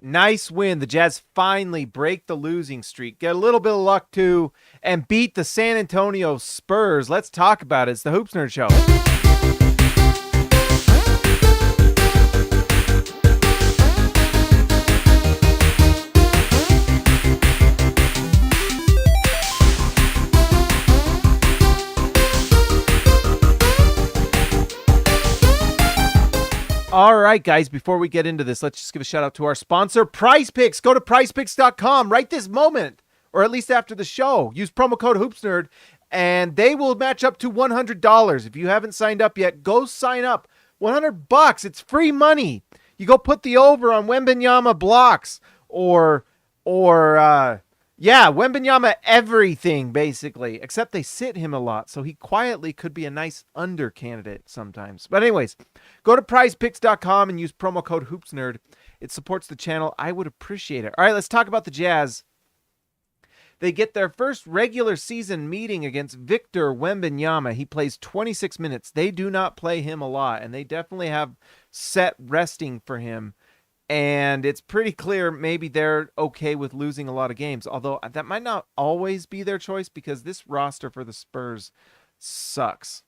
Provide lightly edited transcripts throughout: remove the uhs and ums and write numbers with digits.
Nice win. The Jazz finally break the losing streak, get a little bit of luck too, and beat the San Antonio Spurs. Let's talk about it. It's the Hoops Nerd Show. All right, guys, before we get into this, let's just give a shout out to our sponsor, Prize Picks. Go to prizepicks.com right this moment, or at least after the show. Use promo code HoopsNerd, and they will match up to $100. If you haven't signed up yet, go sign up. $100. It's free money. You go put the over on Wembanyama blocks or Wembanyama everything, basically, except they sit him a lot, so he quietly could be a nice under candidate sometimes. But anyways, go to prizepicks.com and use promo code HoopsNerd. It supports the channel. I would appreciate it. All right, let's talk about the Jazz. They get their first regular season meeting against Victor Wembanyama. He plays 26 minutes. They do not play him a lot, and they definitely have set resting for him. And it's pretty clear maybe they're okay with losing a lot of games, although that might not always be their choice because this roster for the Spurs sucks.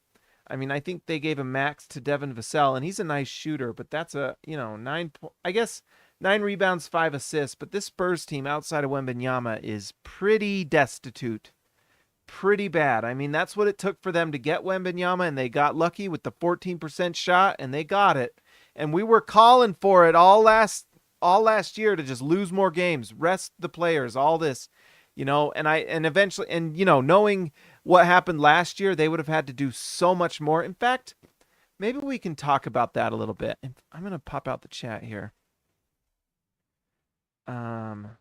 I mean, I think they gave a max to Devin Vassell, and he's a nice shooter, but that's a, 9 rebounds, 5 assists. But this Spurs team outside of Wembanyama is pretty destitute, pretty bad. I mean, that's what it took for them to get Wembanyama, and they got lucky with the 14% shot, and they got it. And we were calling for it all last year to just lose more games, rest the players, all this, and eventually, knowing what happened last year, they would have had to do so much more. In fact, maybe we can talk about that a little bit. I'm going to pop out the chat here.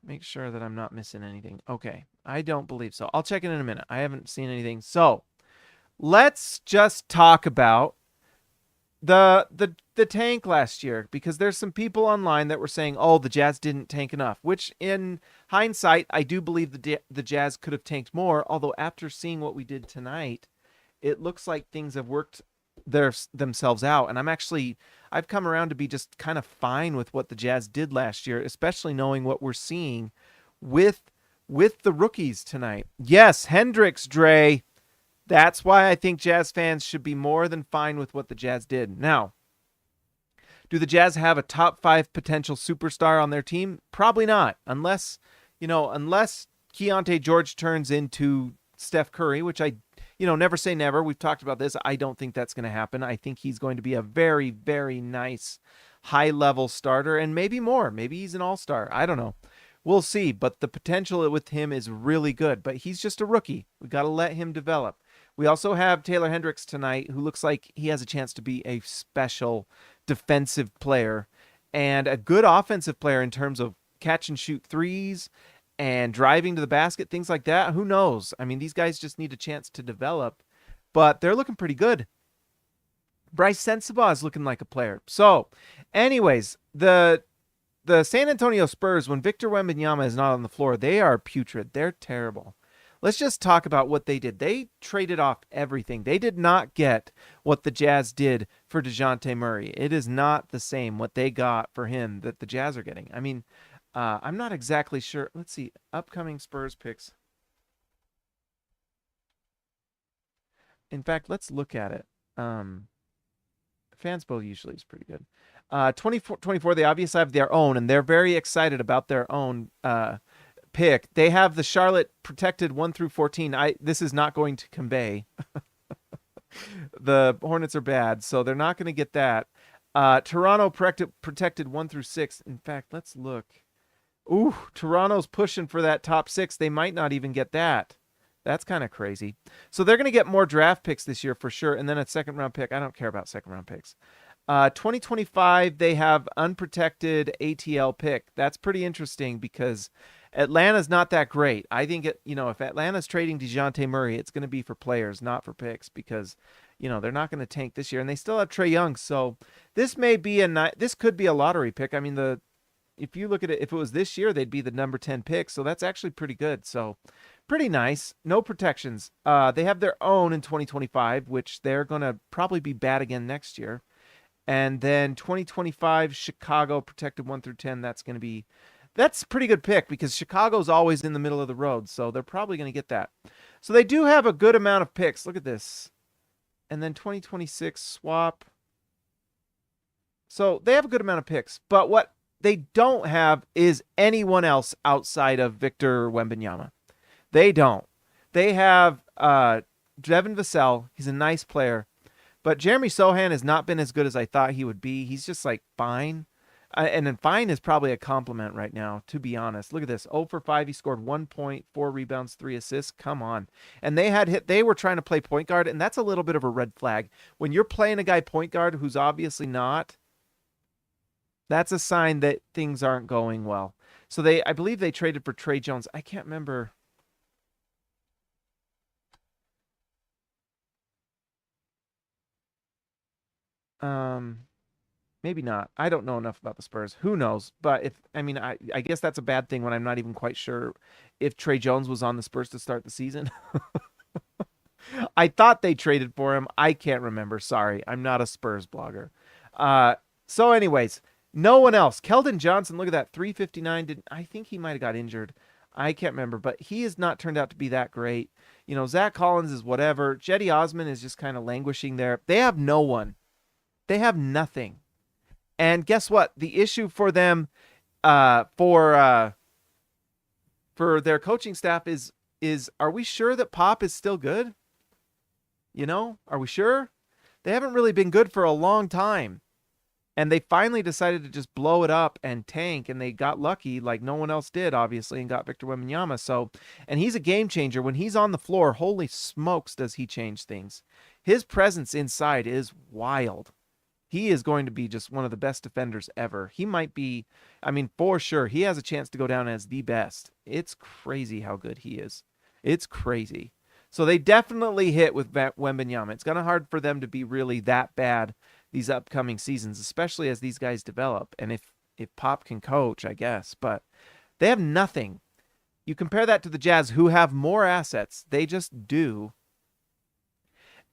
Make sure that I'm not missing anything. Okay. I don't believe so. I'll check it in a minute. I haven't seen anything. So let's just talk about the tank last year, because there's some people online that were saying, oh, the Jazz didn't tank enough, which in hindsight, I do believe the Jazz could have tanked more. Although after seeing what we did tonight, it looks like things have worked themselves out. And I've come around to be just kind of fine with what the Jazz did last year, especially knowing what we're seeing with the rookies tonight. Yes, Hendricks, Dre. That's why I think Jazz fans should be more than fine with what the Jazz did. Now, do the Jazz have a top 5 potential superstar on their team? Probably not, unless Keontae George turns into Steph Curry, which I, never say never. We've talked about this. I don't think that's going to happen. I think he's going to be a very, very nice high-level starter, and maybe more. Maybe he's an all-star. I don't know. We'll see, but the potential with him is really good. But he's just a rookie. We got to let him develop. We also have Taylor Hendricks tonight, who looks like he has a chance to be a special defensive player and a good offensive player in terms of catch and shoot threes and driving to the basket, things like that. Who knows? I mean, these guys just need a chance to develop, but they're looking pretty good. Bryce Sensabaugh is looking like a player. So, anyways, the San Antonio Spurs, when Victor Wembanyama is not on the floor, they are putrid. They're terrible. Let's just talk about what they did. They traded off everything. They did not get what the Jazz did for DeJounte Murray. It is not the same what they got for him that the Jazz are getting. I mean, I'm not exactly sure. Let's see. Upcoming Spurs picks. In fact, let's look at it. Fanspo usually is pretty good. 24, they obviously have their own, and they're very excited about their own pick. They have the Charlotte protected 1 through 14. This is not going to convey. The Hornets are bad, so they're not going to get that. Toronto protected 1 through 6. In fact, let's look. Ooh, Toronto's pushing for that top 6. They might not even get that. That's kind of crazy. So they're going to get more draft picks this year for sure, and then a second-round pick. I don't care about second-round picks. 2025, they have unprotected ATL pick. That's pretty interesting because Atlanta's not that great. I think if Atlanta's trading DeJounte Murray, it's going to be for players, not for picks, because they're not going to tank this year, and they still have Trae Young. So this could be a lottery pick. I mean, if you look at it, if it was this year, they'd be the number 10 pick. So that's actually pretty good. So pretty nice. No protections. They have their own in 2025, which they're going to probably be bad again next year. And then 2025 Chicago protected 1 through 10. That's a pretty good pick because Chicago's always in the middle of the road, so they're probably going to get that. So they do have a good amount of picks. Look at this. And then 2026 swap. So they have a good amount of picks, but what they don't have is anyone else outside of Victor Wembanyama. They don't. They have Devin Vassell. He's a nice player. But Jeremy Sohan has not been as good as I thought he would be. He's just like fine. And then fine is probably a compliment right now, to be honest. Look at this. 0 for 5. He scored 1 point, 4 rebounds, 3 assists. Come on. And they were trying to play point guard, and that's a little bit of a red flag. When you're playing a guy point guard who's obviously not, that's a sign that things aren't going well. So I believe they traded for Trey Jones. I can't remember. Maybe not. I don't know enough about the Spurs. Who knows? But I guess that's a bad thing when I'm not even quite sure if Trey Jones was on the Spurs to start the season. I thought they traded for him. I can't remember. Sorry. I'm not a Spurs blogger. So anyways, no one else. Keldon Johnson, look at that. 359. I think he might have got injured. I can't remember, but he has not turned out to be that great. Zach Collins is whatever. Jetty Osman is just kind of languishing there. They have no one. They have nothing. And guess what? The issue for them, for their coaching staff is are we sure that Pop is still good? Are we sure? They haven't really been good for a long time. And they finally decided to just blow it up and tank, and they got lucky like no one else did, obviously, and got Victor Wembanyama. So, and he's a game changer. When he's on the floor, holy smokes, does he change things. His presence inside is wild. He is going to be just one of the best defenders ever. He might be, for sure, he has a chance to go down as the best. It's crazy how good he is. It's crazy. So they definitely hit with Wembanyama. It's kind of hard for them to be really that bad these upcoming seasons, especially as these guys develop. And if Pop can coach, I guess. But they have nothing. You compare that to the Jazz, who have more assets. They just do.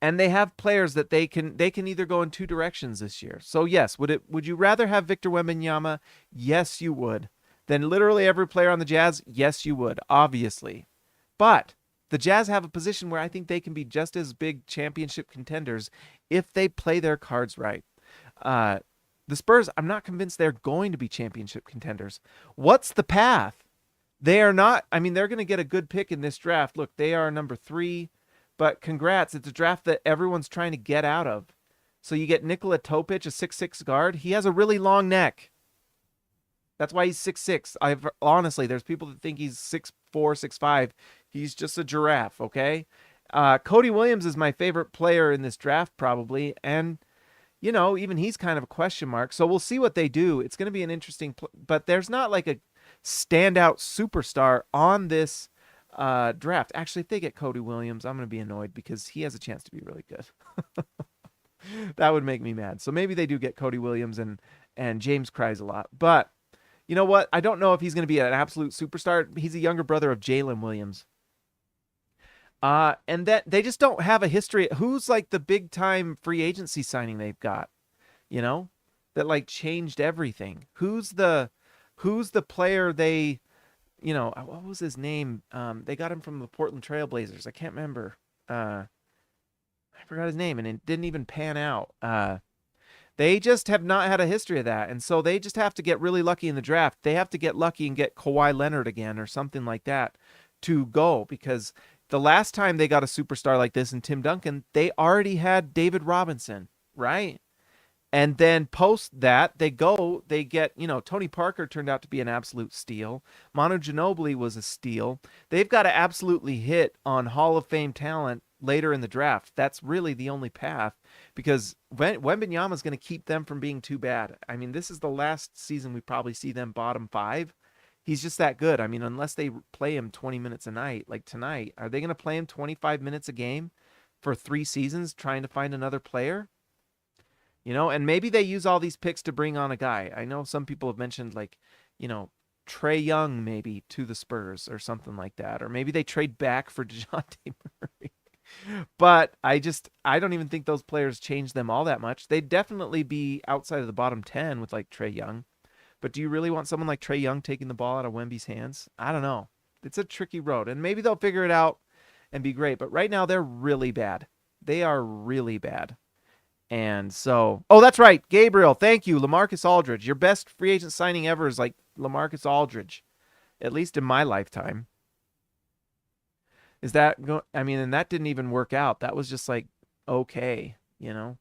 And they have players that they can either go in two directions this year. So yes, would you rather have Victor Wembanyama? Yes, you would. Then literally every player on the Jazz? Yes, you would, obviously. But the Jazz have a position where I think they can be just as big championship contenders if they play their cards right. The Spurs, I'm not convinced they're going to be championship contenders. What's the path? They are not. They're going to get a good pick in this draft. Look, they are number 3. But congrats, it's a draft that everyone's trying to get out of. So you get Nikola Topic, a 6'6 guard. He has a really long neck. That's why he's 6'6". Honestly, there's people that think he's 6'4", 6'5". He's just a giraffe, okay? Cody Williams is my favorite player in this draft, probably. And, even he's kind of a question mark. So we'll see what they do. It's going to be an interesting but there's not like a standout superstar on this draft. Actually, if they get Cody Williams, I'm going to be annoyed because he has a chance to be really good. That would make me mad. So maybe they do get Cody Williams and James cries a lot. But you know what? I don't know if he's going to be an absolute superstar. He's a younger brother of Jalen Williams. And that they just don't have a history. Who's like the big time free agency signing they've got, that like changed everything? Who's the player they, what was his name? They got him from the Portland Trail Blazers. I can't remember. I forgot his name, and it didn't even pan out. They just have not had a history of that, and so they just have to get really lucky in the draft. They have to get lucky and get Kawhi Leonard again or something like that to go, because the last time they got a superstar like this in Tim Duncan, they already had David Robinson, right? And then post that, they get, Tony Parker turned out to be an absolute steal. Manu Ginobili was a steal. They've got to absolutely hit on Hall of Fame talent later in the draft. That's really the only path, because Wembanyama is going to keep them from being too bad. This is the last season we probably see them bottom 5. He's just that good. Unless they play him 20 minutes a night, like tonight, are they going to play him 25 minutes a game for 3 seasons trying to find another player? And maybe they use all these picks to bring on a guy. I know some people have mentioned Trae Young maybe to the Spurs or something like that. Or maybe they trade back for DeJounte Murray. But I don't even think those players change them all that much. They'd definitely be outside of the bottom 10 with like Trae Young. But do you really want someone like Trae Young taking the ball out of Wemby's hands? I don't know. It's a tricky road, and maybe they'll figure it out and be great. But right now they're really bad. They are really bad. And so, oh, that's right, Gabriel. Thank you, LaMarcus Aldridge. Your best free agent signing ever is like LaMarcus Aldridge, at least in my lifetime. Is that I mean, and that didn't even work out. That was just like okay, you know.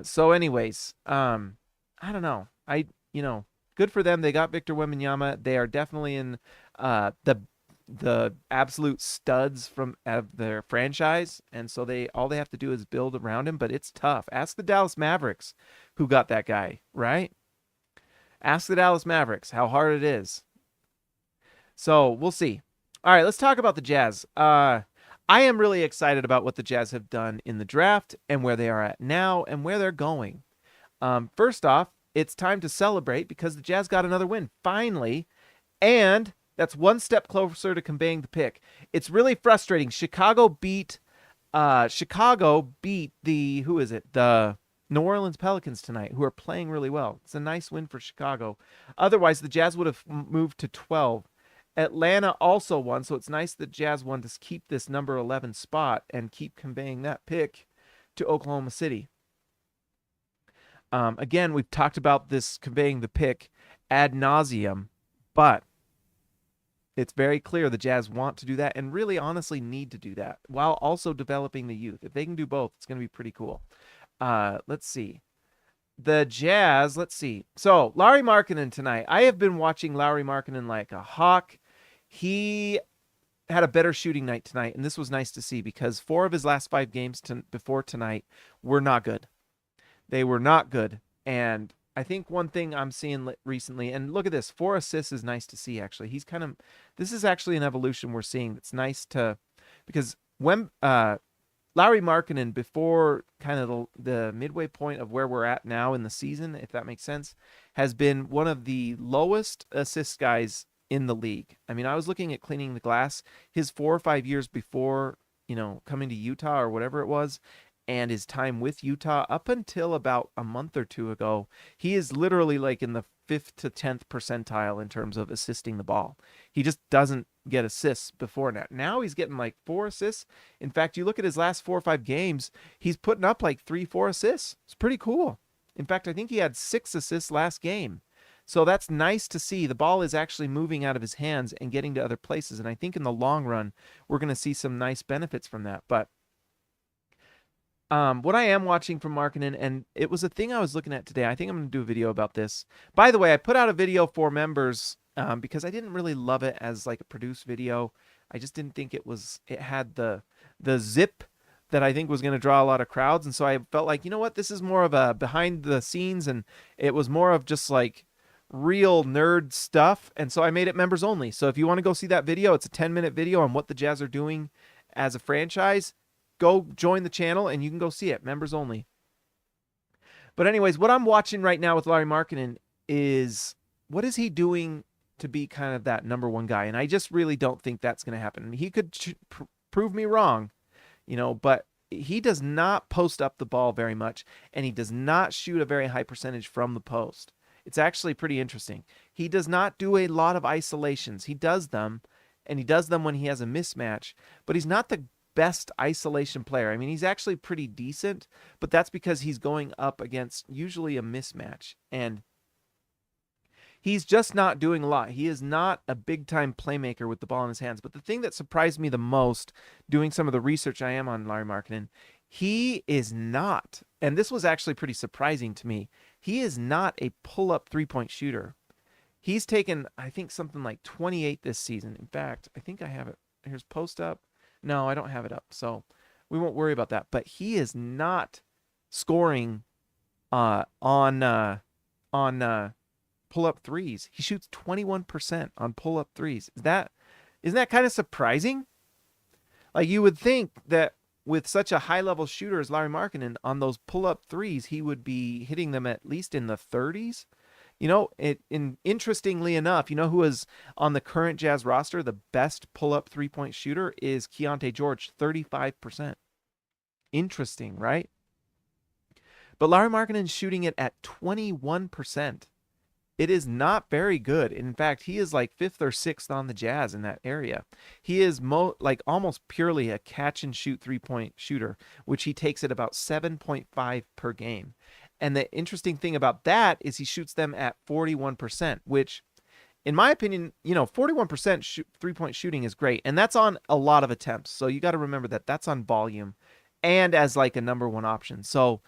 So anyways, I don't know. Good for them. They got Victor Wembanyama. They are definitely in the absolute studs from their franchise, and so all they have to do is build around him. But it's tough. Ask the Dallas Mavericks who got that guy, right? Ask the Dallas Mavericks how hard it is. So we'll see. All right, let's talk about the Jazz. I am really excited about what the Jazz have done in the draft and where they are at now and where they're going. First off, it's time to celebrate because the Jazz got another win, finally, and that's one step closer to conveying the pick. It's really frustrating. Chicago beat the The New Orleans Pelicans tonight, who are playing really well. It's a nice win for Chicago. Otherwise, the Jazz would have moved to 12. Atlanta also won, so it's nice that Jazz won to keep this number 11 spot and keep conveying that pick to Oklahoma City. Again, we've talked about this conveying the pick ad nauseum, but it's very clear the Jazz want to do that and really honestly need to do that while also developing the youth. If they can do both, it's going to be pretty cool. Let's see. The Jazz, let's see. So, Lauri Markkanen tonight. I have been watching Lauri Markkanen like a hawk. He had a better shooting night tonight, and this was nice to see because 4 of his last 5 games before tonight were not good. They were not good. And I think one thing I'm seeing recently, and look at this, 4 assists is nice to see, actually. This is actually an evolution we're seeing that's nice because when Lauri Markkanen, before kind of the midway point of where we're at now in the season, if that makes sense, has been one of the lowest assist guys in the league. I mean, I was looking at Cleaning the Glass, his 4 or 5 years before, coming to Utah or whatever it was, and his time with Utah up until about a month or 2 ago, he is literally like in the 5th to 10th percentile in terms of assisting the ball. He just doesn't get assists before that. Now he's getting like 4 assists. In fact, you look at his last 4 or 5 games, he's putting up like 3-4 assists. It's pretty cool. In fact, I think he had 6 assists last game. So that's nice to see. The ball is actually moving out of his hands and getting to other places. And I think in the long run, we're going to see some nice benefits from that. But what I am watching from Markkanen, and it was a thing I was looking at today. I think I'm going to do a video about this. By the way, I put out a video for members because I didn't really love it as like a produced video. I just didn't think it had the zip that I think was going to draw a lot of crowds. And so I felt like, you know what, this is more of a behind the scenes, and it was more of just like real nerd stuff. And so I made it members only. So if you want to go see that video, it's a 10-minute video on what the Jazz are doing as a franchise. Go join the channel and you can go see it, members only. But anyways, what I'm watching right now with Lauri Markkanen is what is he doing to be kind of that number 1 guy? And I just really don't think that's going to happen. He could prove me wrong, but he does not post up the ball very much, and he does not shoot a very high percentage from the post. It's actually pretty interesting. He does not do a lot of isolations. He does them, and he does them when he has a mismatch, but he's not the best isolation player. I mean, he's actually pretty decent, but that's because he's going up against usually a mismatch, and he's just not doing a lot. He is not a big-time playmaker with the ball in his hands. But the thing that surprised me the most, doing some of the research I am on Lauri Markkanen, he is not, and this was actually pretty surprising to me, he is not a pull-up three-point shooter. He's taken, I think, something like 28 this season. In fact, I think I have it. Here's post-up. No, I don't have it up, so we won't worry about that. But he is not scoring on pull-up threes. He shoots 21% on pull-up threes. Isn't that kind of surprising? Like, you would think that with such a high-level shooter as Lauri Markkanen, on those pull-up threes, he would be hitting them at least in the 30s. Interestingly enough, you know who is on the current Jazz roster, the best pull-up three-point shooter is Keontae George, 35%. Interesting, right? But Lauri Markkanen is shooting it at 21%. It is not very good. In fact, he is like fifth or sixth on the Jazz in that area. He is almost purely a catch and shoot three-point shooter, which he takes at about 7.5 per game. And the interesting thing about that is he shoots them at 41%, which in my opinion, 41% three-point shooting is great. And that's on a lot of attempts. So you got to remember that that's on volume and as like a number one option. So,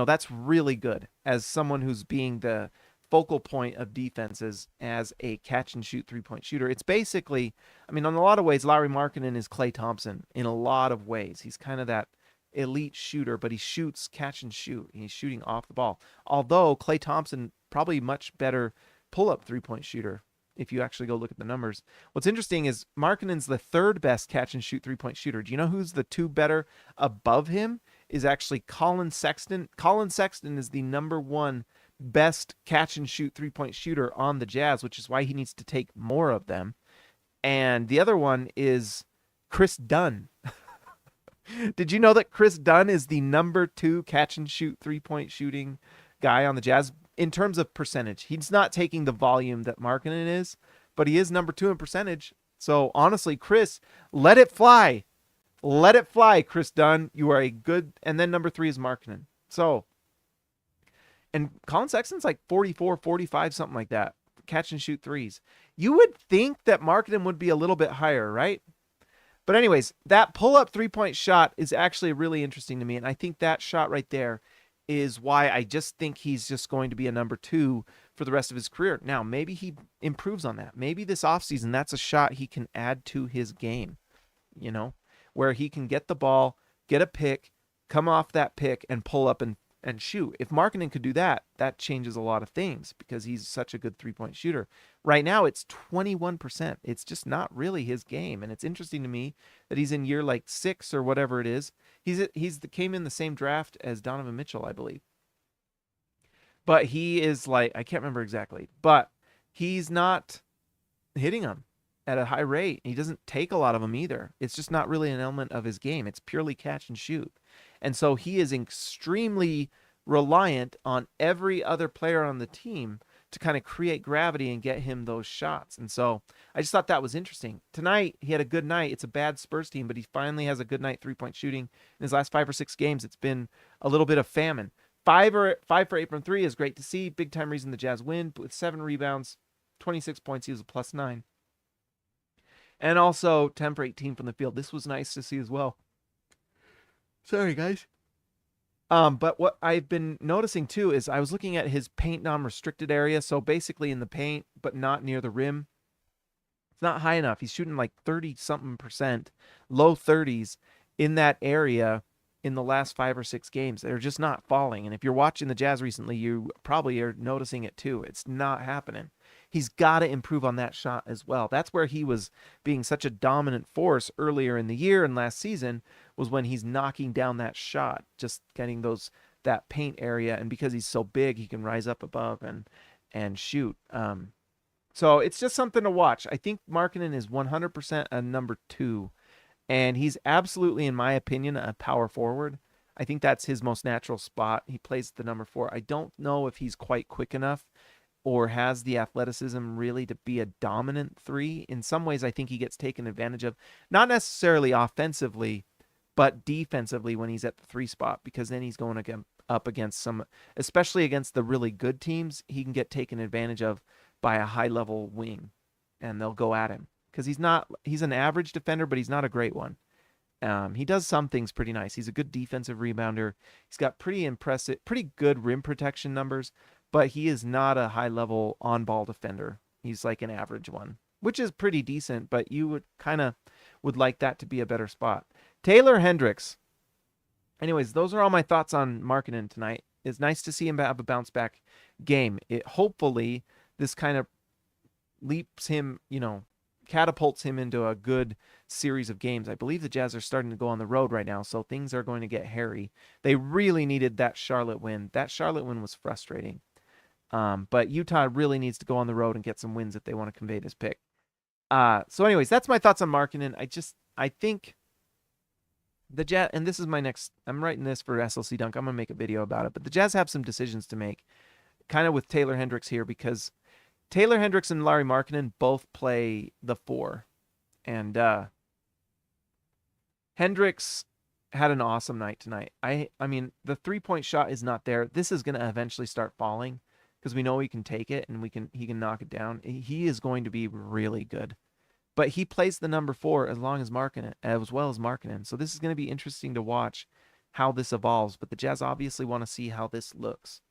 that's really good as someone who's being the focal point of defenses as a catch and shoot three-point shooter. It's basically, in a lot of ways, Lauri Markkanen is Klay Thompson in a lot of ways. He's kind of that elite shooter, but he shoots catch and shoot. He's shooting off the ball. Although Klay Thompson, probably much better pull-up three-point shooter if you actually go look at the numbers. What's interesting is Markkanen's the third best catch and shoot three-point shooter. Do you know who's the two better above him? Is actually Colin Sexton. Colin Sexton is the number one best catch and shoot three-point shooter on the Jazz, which is why he needs to take more of them. And the other one is Chris Dunn. Did you know that Chris Dunn is the number two catch and shoot three-point shooting guy on the Jazz in terms of percentage? He's not taking the volume that Markkanen is, but he is number two in percentage. So honestly, Chris, let it fly. Let it fly, Chris Dunn. You are a good... And then number three is Markkanen. So... And Colin Sexton's like 44, 45, something like that. Catch and shoot threes. You would think that Markkanen would be a little bit higher, right? But anyways, that pull-up three-point shot is actually really interesting to me. And I think that shot right there is why I just think he's just going to be a number two for the rest of his career. Now, maybe he improves on that. Maybe this offseason, that's a shot he can add to his game, where he can get the ball, get a pick, come off that pick, and pull up and shoot. If Markkanen could do that, that changes a lot of things because he's such a good three-point shooter. Right now, it's 21%. It's just not really his game. And it's interesting to me that he's in year like 6 or whatever it is. Came in the same draft as Donovan Mitchell, I believe. But he is like, I can't remember exactly, but he's not hitting them at a high rate. He doesn't take a lot of them either. It's just not really an element of his game. It's purely catch and shoot. And so he is extremely reliant on every other player on the team to kind of create gravity and get him those shots. And so I just thought that was interesting. Tonight, he had a good night. It's a bad Spurs team, but he finally has a good night three-point shooting. In his last 5 or 6 games, it's been a little bit of famine. 5 for 8 from 3 is great to see. Big-time reason the Jazz win with 7 rebounds, 26 points. He was a +9. And also 10 for 18 from the field. This was nice to see as well. Sorry, guys. But what I've been noticing too is I was looking at his paint non-restricted area. So basically in the paint, but not near the rim. It's not high enough. He's shooting like 30-something%, low 30s in that area in the last 5 or 6 games. They're just not falling. And if you're watching the Jazz recently, you probably are noticing it too. It's not happening. He's got to improve on that shot as well. That's where he was being such a dominant force earlier in the year and last season, was when he's knocking down that shot, just getting that paint area. And because he's so big, he can rise up above and shoot. So it's just something to watch. I think Markkanen is 100% a number 2, and he's absolutely, in my opinion, a power forward. I think that's his most natural spot. He plays the number 4. I don't know if he's quite quick enough or has the athleticism really to be a dominant 3. In some ways, I think he gets taken advantage of, not necessarily offensively, but defensively when he's at the 3 spot, because then he's going up against some, especially against the really good teams, he can get taken advantage of by a high-level wing, and they'll go at him. Because he's an average defender, but he's not a great one. He does some things pretty nice. He's a good defensive rebounder. He's got pretty good rim protection numbers, but he is not a high-level on-ball defender. He's like an average one, which is pretty decent, but you would like that to be a better spot. Taylor Hendricks. Anyways, those are all my thoughts on Markkanen tonight. It's nice to see him have a bounce-back game. Hopefully, this kind of leaps him, catapults him into a good series of games. I believe the Jazz are starting to go on the road right now, so things are going to get hairy. They really needed that Charlotte win. That Charlotte win was frustrating. But Utah really needs to go on the road and get some wins if they want to convey this pick. So anyways, that's my thoughts on Markkanen. I think the Jazz, and this is my next, I'm writing this for SLC Dunk. I'm going to make a video about it, but the Jazz have some decisions to make kind of with Taylor Hendricks here, because Taylor Hendricks and Lauri Markkanen both play the 4. And Hendricks had an awesome night tonight. I mean, the 3-point shot is not there. This is going to eventually start falling because we know he can take it and he can knock it down. He is going to be really good. But he plays the number 4 as well as Markkanen. So this is going to be interesting to watch how this evolves. But the Jazz obviously want to see how this looks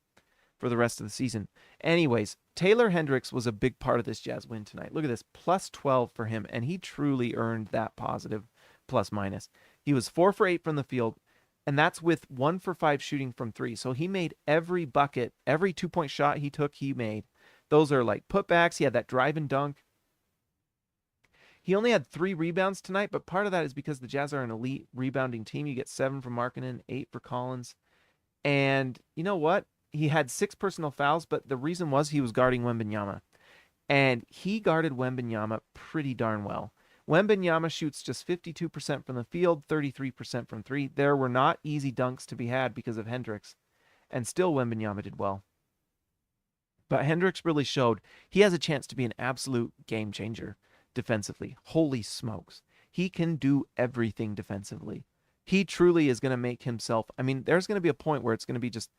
for the rest of the season. Anyways, Taylor Hendricks was a big part of this Jazz win tonight. Look at this, plus 12 for him, and he truly earned that positive plus minus. He was 4 for 8 from the field, and that's with 1 for 5 shooting from 3. So he made every bucket, every 2-point shot he took, he made. Those are like putbacks. He had that drive and dunk. He only had 3 rebounds tonight, but part of that is because the Jazz are an elite rebounding team. You get 7 for Markkanen, 8 for Collins. And you know what? He had 6 personal fouls, but the reason was he was guarding Wembanyama. And he guarded Wembanyama pretty darn well. Wembanyama shoots just 52% from the field, 33% from 3. There were not easy dunks to be had because of Hendricks. And still Wembanyama did well. But Hendricks really showed he has a chance to be an absolute game changer defensively. Holy smokes. He can do everything defensively. He truly is going to make himself, I mean, there's going to be a point where it's going to be just,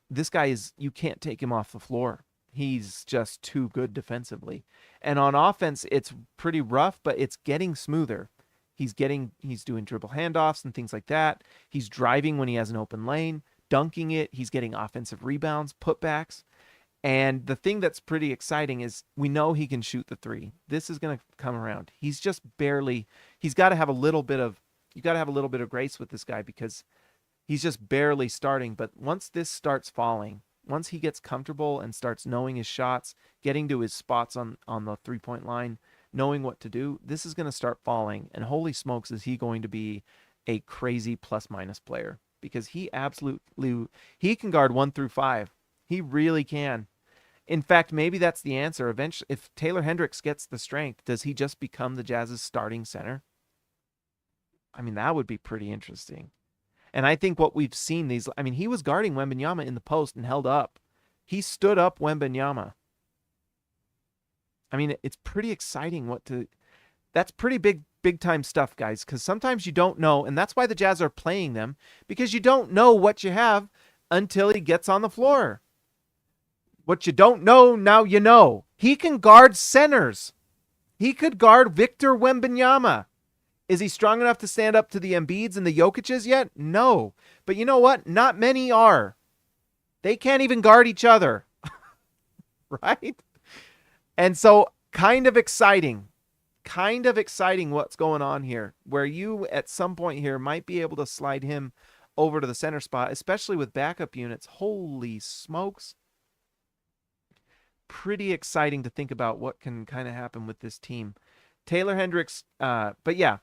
this guy is, you can't take him off the floor. He's just too good defensively. And on offense, it's pretty rough, but it's getting smoother. He's doing dribble handoffs and things like that. He's driving when he has an open lane, dunking it. He's getting offensive rebounds, putbacks. And the thing that's pretty exciting is we know he can shoot the 3. This is going to come around. He's just barely, he's got to have a little bit of, you got to have a little bit of grace with this guy because he's just barely starting. But once this starts falling, once he gets comfortable and starts knowing his shots, getting to his spots on the 3-point line, knowing what to do, this is going to start falling. And holy smokes, is he going to be a crazy plus minus player, because he absolutely, he can guard 1 through 5. He really can. In fact, maybe that's the answer. Eventually, if Taylor Hendricks gets the strength, does he just become the Jazz's starting center? I mean, that would be pretty interesting. And I think what we've seen he was guarding Wembanyama in the post and held up. He stood up Wembanyama. I mean, it's pretty exciting that's pretty big time stuff, guys, because sometimes you don't know, and that's why the Jazz are playing them, because you don't know what you have until he gets on the floor. What you don't know, now you know. He can guard centers. He could guard Victor Wembanyama. Is he strong enough to stand up to the Embiids and the Jokic's yet? No. But you know what? Not many are. They can't even guard each other. Right? And so kind of exciting what's going on here, where you at some point here might be able to slide him over to the center spot, especially with backup units. Holy smokes. Pretty exciting to think about what can kind of happen with this team. Taylor Hendricks, but yeah.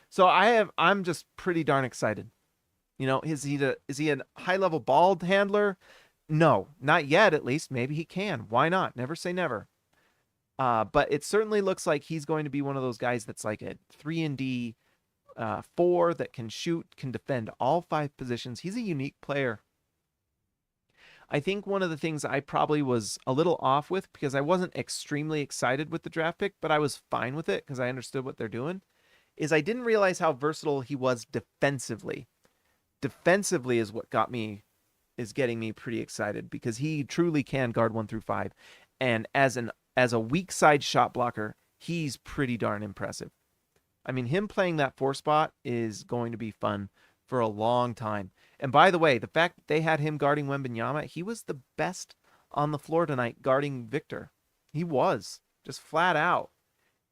So I'm just pretty darn excited. You know, is he a high-level ball handler? No, not yet, at least. Maybe he can. Why not? Never say never. But it certainly looks like he's going to be one of those guys that's like a 3-and-D 4 that can shoot, can defend all 5 positions. He's a unique player. I think one of the things I probably was a little off with, because I wasn't extremely excited with the draft pick, but I was fine with it because I understood what they're doing, is I didn't realize how versatile he was defensively. Defensively is what getting me pretty excited, because he truly can guard 1 through 5. And as a weak side shot blocker, he's pretty darn impressive. I mean, him playing that 4 spot is going to be fun for a long time. And by the way, the fact that they had him guarding Wembanyama, he was the best on the floor tonight guarding Victor. He was, just flat out.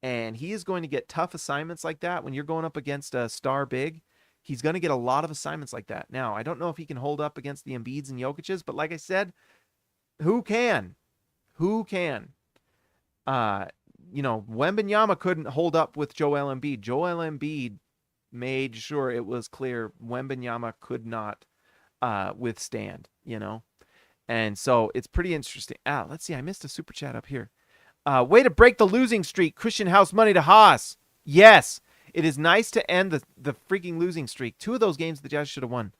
And he is going to get tough assignments like that when you're going up against a star big. He's going to get a lot of assignments like that. Now, I don't know if he can hold up against the Embiids and Jokic's, but like I said, who can? Who can? Wembanyama couldn't hold up with Joel Embiid. Joel Embiid made sure it was clear Wembanyama could not withstand, And so it's pretty interesting. Let's see. I missed a super chat up here. Way to break the losing streak. Christian House money to Haas. Yes. It is nice to end the freaking losing streak. 2 of those games the Jazz should have won.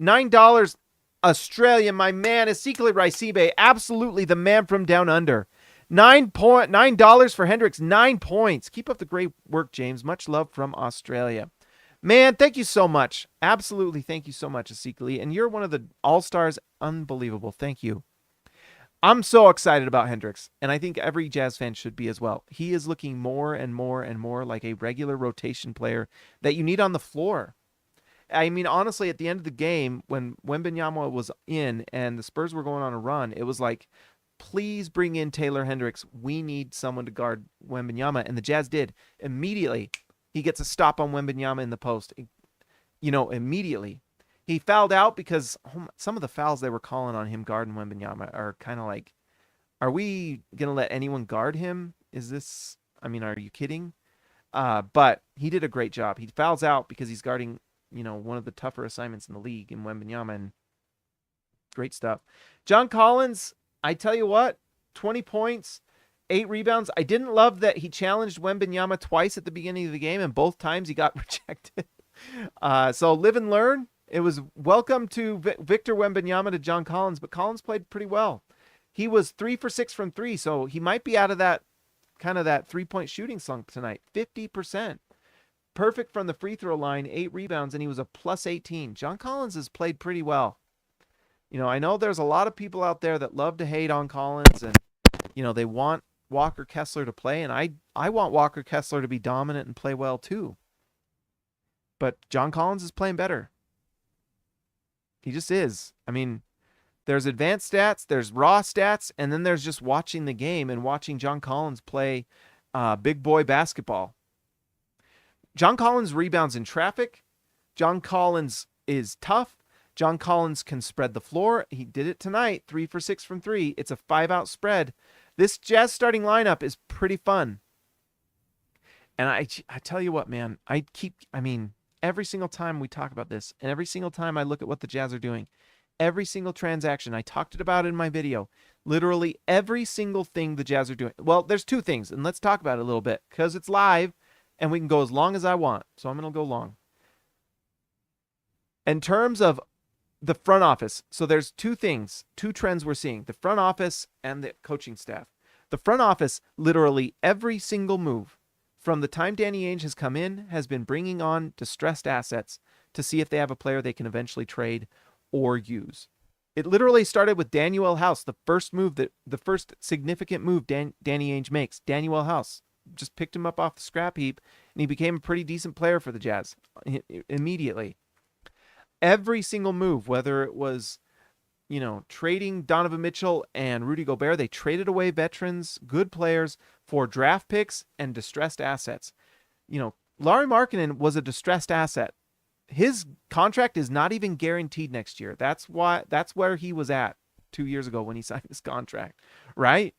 $9 Australia, my man, Ezekiel Raisibe, absolutely the man from down under. $9 for Hendricks, 9 points. Keep up the great work, James. Much love from Australia. Man, thank you so much. Absolutely, thank you so much, Ezekiel. And you're one of the all-stars. Unbelievable. Thank you. I'm so excited about Hendricks, and I think every Jazz fan should be as well. He is looking more and more and more like a regular rotation player that you need on the floor. I mean, honestly, at the end of the game, when Wembanyama was in and the Spurs were going on a run, it was like, please bring in Taylor Hendricks. We need someone to guard Wembanyama, and the Jazz did. Immediately, he gets a stop on Wembanyama in the post. Immediately. He fouled out because some of the fouls they were calling on him guarding Wembanyama are kind of like, are we going to let anyone guard him? Are you kidding? But he did a great job. He fouls out because he's guarding, one of the tougher assignments in the league in Wembanyama, and great stuff. John Collins, I tell you what, 20 points, 8 rebounds. I didn't love that he challenged Wembanyama twice at the beginning of the game, and both times he got rejected. So live and learn. It was welcome to Victor Wembanyama to John Collins, but Collins played pretty well. He was 3 for 6 from 3, so he might be out of that kind of that 3-point shooting slump tonight. 50%. Perfect from the free throw line, 8 rebounds, and he was a plus 18. John Collins has played pretty well. I know there's a lot of people out there that love to hate on Collins, and, they want Walker Kessler to play, and I want Walker Kessler to be dominant and play well too. But John Collins is playing better. He just is. I mean, there's advanced stats, there's raw stats, and then there's just watching the game and watching John Collins play big boy basketball. John Collins rebounds in traffic. John Collins is tough. John Collins can spread the floor. He did it tonight, 3 for 6 from 3. It's a 5-out spread. This Jazz starting lineup is pretty fun. And I tell you what, man, every single time we talk about this, and every single time I look at what the Jazz are doing, every single transaction, I talked about it in my video, literally every single thing the Jazz are doing. Well, there's 2 things, and let's talk about it a little bit, because it's live, and we can go as long as I want, so I'm going to go long. In terms of the front office, so there's 2 things, 2 trends we're seeing, the front office and the coaching staff. The front office, literally every single move, from the time Danny Ainge has come in, has been bringing on distressed assets to see if they have a player they can eventually trade or use. It literally started with Danuel House, the first significant move Danny Ainge makes. Danuel House just picked him up off the scrap heap, and he became a pretty decent player for the Jazz immediately. Every single move, whether it was, trading Donovan Mitchell and Rudy Gobert, they traded away veterans, good players, for draft picks and distressed assets. Lauri Markkanen was a distressed asset. His contract is not even guaranteed next year. That's where he was at 2 years ago when he signed his contract, right?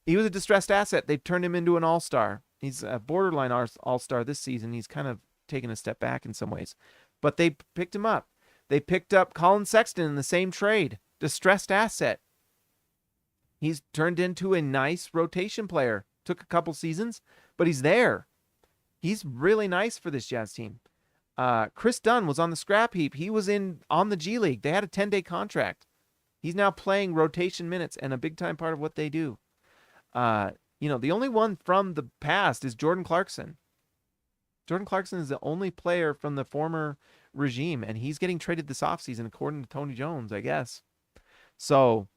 He was a distressed asset. They turned him into an all-star. He's a borderline all-star this season. He's kind of taken a step back in some ways, but they picked him up. They picked up Colin Sexton in the same trade, distressed asset. He's turned into a nice rotation player. Took a couple seasons, but he's there. He's really nice for this Jazz team. Chris Dunn was on the scrap heap. He was on the G League. They had a 10-day contract. He's now playing rotation minutes and a big-time part of what they do. The only one from the past is Jordan Clarkson. Jordan Clarkson is the only player from the former regime, and he's getting traded this offseason, according to Tony Jones, I guess. So,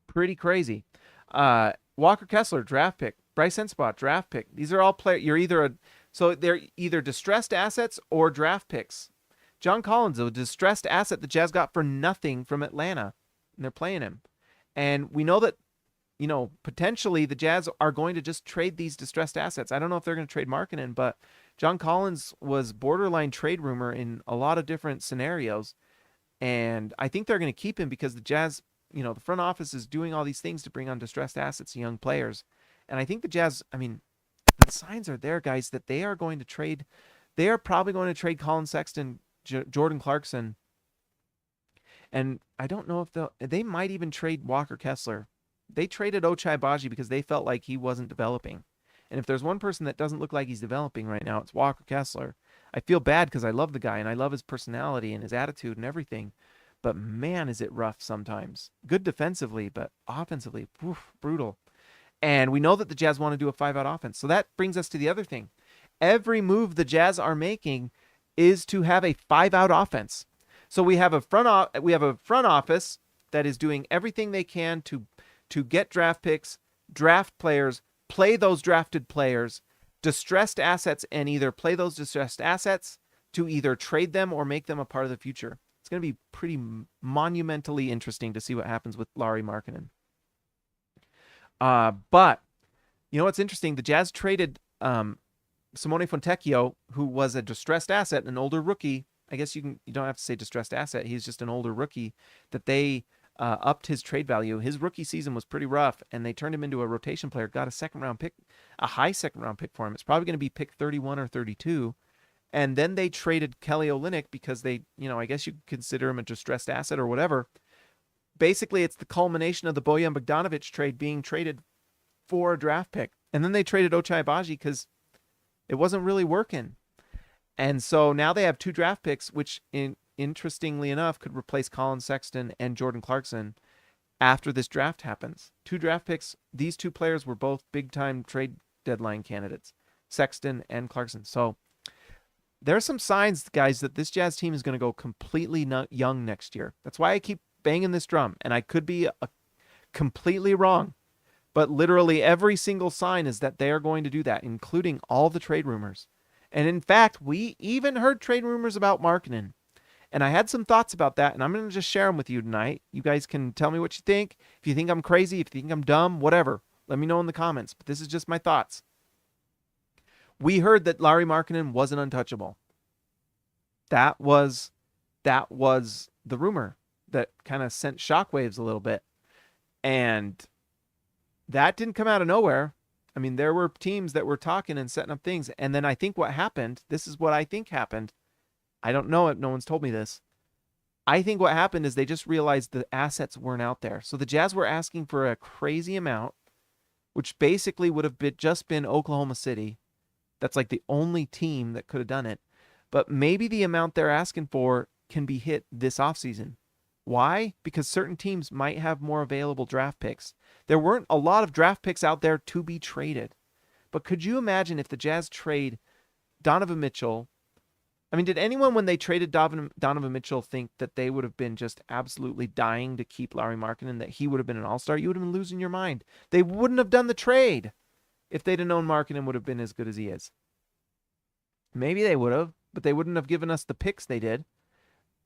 pretty crazy. Walker Kessler, draft pick. Bryce Senspot, draft pick. These are all players. They're either distressed assets or draft picks. John Collins, a distressed asset the Jazz got for nothing from Atlanta, and they're playing him. And we know that, potentially the Jazz are going to just trade these distressed assets. I don't know if they're going to trade Markkanen, but John Collins was borderline trade rumor in a lot of different scenarios. And I think they're going to keep him because the Jazz, the front office is doing all these things to bring on distressed assets and young players. And I think the Jazz, the signs are there, guys, that they are going to trade. They are probably going to trade Colin Sexton, Jordan Clarkson, And I don't know if they might even trade Walker Kessler. They traded Ochai Agbaji because they felt like he wasn't developing. And if there's one person that doesn't look like he's developing right now, it's Walker Kessler. I feel bad because I love the guy and I love his personality and his attitude and everything. But man, is it rough sometimes. Good defensively, but offensively, brutal. And we know that the Jazz want to do a 5-out offense. So that brings us to the other thing. Every move the Jazz are making is to have a 5-out offense. So we have a front office that is doing everything they can to get draft picks, draft players, play those drafted players, distressed assets, and either play those distressed assets to either trade them or make them a part of the future. It's going to be pretty monumentally interesting to see what happens with Lauri Markkanen. But you know what's interesting? The Jazz traded Simone Fontecchio, who was a distressed asset, an older rookie. I guess you don't have to say distressed asset. He's just an older rookie that they upped his trade value. His rookie season was pretty rough, and they turned him into a rotation player. Got a second-round pick, a high second-round pick for him. It's probably going to be pick 31 or 32. And then they traded Kelly Olynyk because they, I guess you could consider him a distressed asset or whatever. Basically, it's the culmination of the Bojan Bogdanovic trade being traded for a draft pick. And then they traded Ochai Agbaji because it wasn't really working. And so now they have 2 draft picks, which interestingly enough could replace Colin Sexton and Jordan Clarkson after this draft happens. 2 draft picks. These 2 players were both big-time trade deadline candidates, Sexton and Clarkson. So there are some signs, guys, that this Jazz team is going to go completely young next year. That's why I keep banging this drum, and I could be completely wrong. But literally every single sign is that they are going to do that, including all the trade rumors. And in fact, we even heard trade rumors about Markkanen. And I had some thoughts about that, and I'm going to just share them with you tonight. You guys can tell me what you think. If you think I'm crazy, if you think I'm dumb, whatever, let me know in the comments. But this is just my thoughts. We heard that Lauri Markkanen wasn't untouchable. That was the rumor that kind of sent shockwaves a little bit. And that didn't come out of nowhere. I mean, there were teams that were talking and setting up things. And then I think what happened, this is what I think happened. I don't know it. No one's told me this. I think what happened is they just realized the assets weren't out there. So the Jazz were asking for a crazy amount, which basically would have just been Oklahoma City. That's like the only team that could have done it. But maybe the amount they're asking for can be hit this offseason. Why? Because certain teams might have more available draft picks. There weren't a lot of draft picks out there to be traded. But could you imagine if the Jazz trade Donovan Mitchell? I mean, did anyone when they traded Donovan Mitchell think that they would have been just absolutely dying to keep Lauri Markkanen, that he would have been an all-star? You would have been losing your mind. They wouldn't have done the trade if they'd have known Markkanen would have been as good as he is. Maybe they would have, but they wouldn't have given us the picks they did.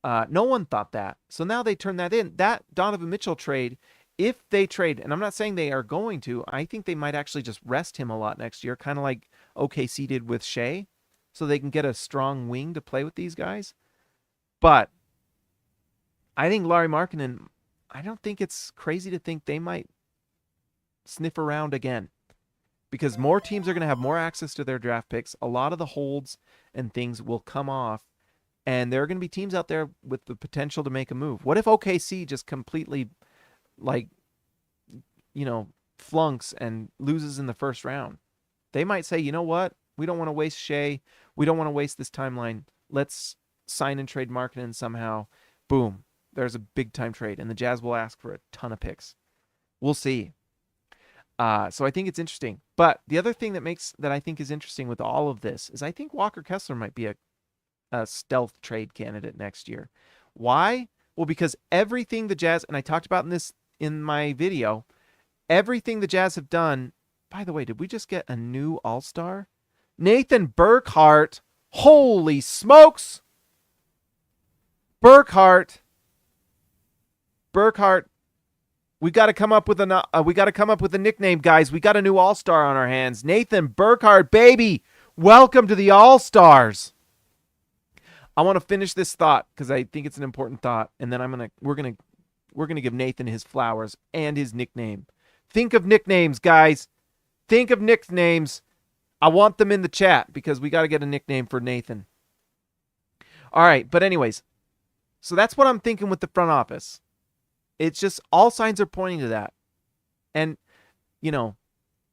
No one thought that. So now they turn that in. That Donovan Mitchell trade, if they trade, and I'm not saying they are going to, I think they might actually just rest him a lot next year, kind of like OKC did with Shea, so they can get a strong wing to play with these guys. But I think Lauri Markkanen, I don't think it's crazy to think they might sniff around again, because more teams are going to have more access to their draft picks. A lot of the holds and things will come off, and there are going to be teams out there with the potential to make a move. What if OKC just completely, flunks and loses in the first round? They might say, you know what? We don't want to waste Shea. We don't want to waste this timeline. Let's sign and trade Markkanen somehow. Boom. There's a big-time trade, and the Jazz will ask for a ton of picks. We'll see. So I think it's interesting. But the other thing that I think is interesting with all of this is I think Walker Kessler might be a stealth trade candidate next year. Why? Well, because everything the Jazz, and I talked about this in my video, everything the Jazz have done. By the way, did we just get a new all-star? Nathan Burkhart. Holy smokes. Burkhart. We got to come up with a nickname, guys. We got a new all-star on our hands. Nathan Burkhart, baby. Welcome to the All-Stars. I want to finish this thought because I think it's an important thought, and then we're gonna give Nathan his flowers and his nickname. Think of nicknames, guys. Think of nicknames. I want them in the chat because we got to get a nickname for Nathan. All right, but anyways, So that's what I'm thinking with the front office. It's just all signs are pointing to that. And, you know,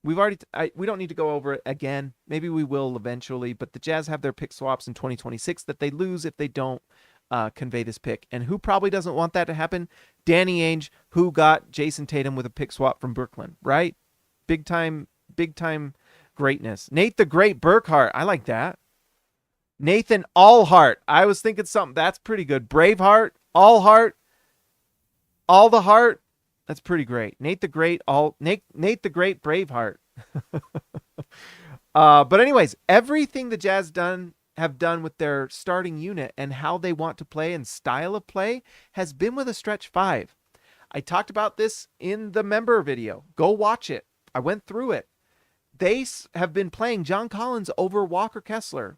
we don't need to go over it again. Maybe we will eventually, but the Jazz have their pick swaps in 2026 that they lose if they don't convey this pick. And who probably doesn't want that to happen? Danny Ainge, who got Jason Tatum with a pick swap from Brooklyn, right? Big time greatness. Nate the Great Burkhart. I like that. Nathan Allhart. I was thinking something. That's pretty good. Braveheart, Allhart, all the heart. That's pretty great. Nate the Great, Nate the Great Braveheart. But anyways, everything the Jazz have done with their starting unit and how they want to play and style of play has been with a stretch five. I talked about this in the member video. Go watch it. I went through it. They have been playing John Collins over Walker Kessler.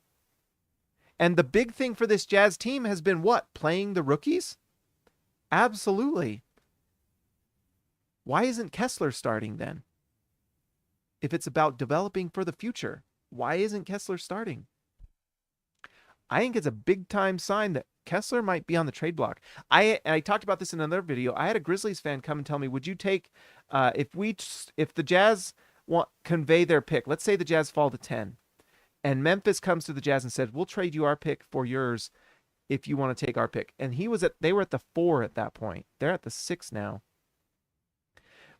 And the big thing for this Jazz team has been what? Playing the rookies? Absolutely. Why isn't Kessler starting then? If it's about developing for the future, why isn't Kessler starting? I think it's a big time sign that Kessler might be on the trade block. I talked about this in another video. I had a Grizzlies fan come and tell me, would you take, if the Jazz convey their pick, let's say the Jazz fall to 10, and Memphis comes to the Jazz and said, we'll trade you our pick for yours if you want to take our pick. And they were at the 4 at that point. They're at the 6 now.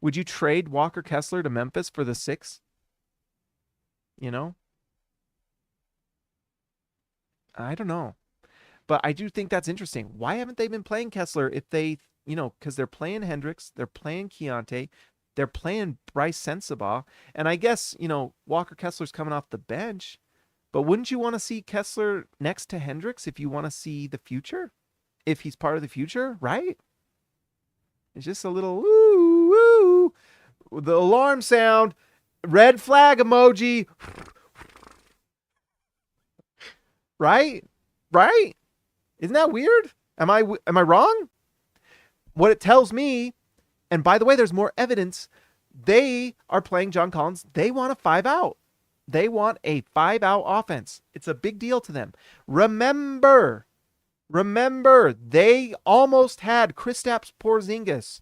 Would you trade Walker Kessler to Memphis for the 6? You know? I don't know. But I do think that's interesting. Why haven't they been playing Kessler if they, because they're playing Hendricks, they're playing Keontae, they're playing Bryce Sensabaugh, and I guess, Walker Kessler's coming off the bench. But wouldn't you want to see Kessler next to Hendricks if you want to see the future? If he's part of the future, right? It's just a little woo, woo. The alarm sound, red flag emoji. Right? Right? Isn't that weird? Am I wrong? What it tells me, and by the way, there's more evidence, they are playing John Collins. They want a 5-out. They want a 5-out offense. It's a big deal to them. Remember, they almost had Kristaps Porzingis.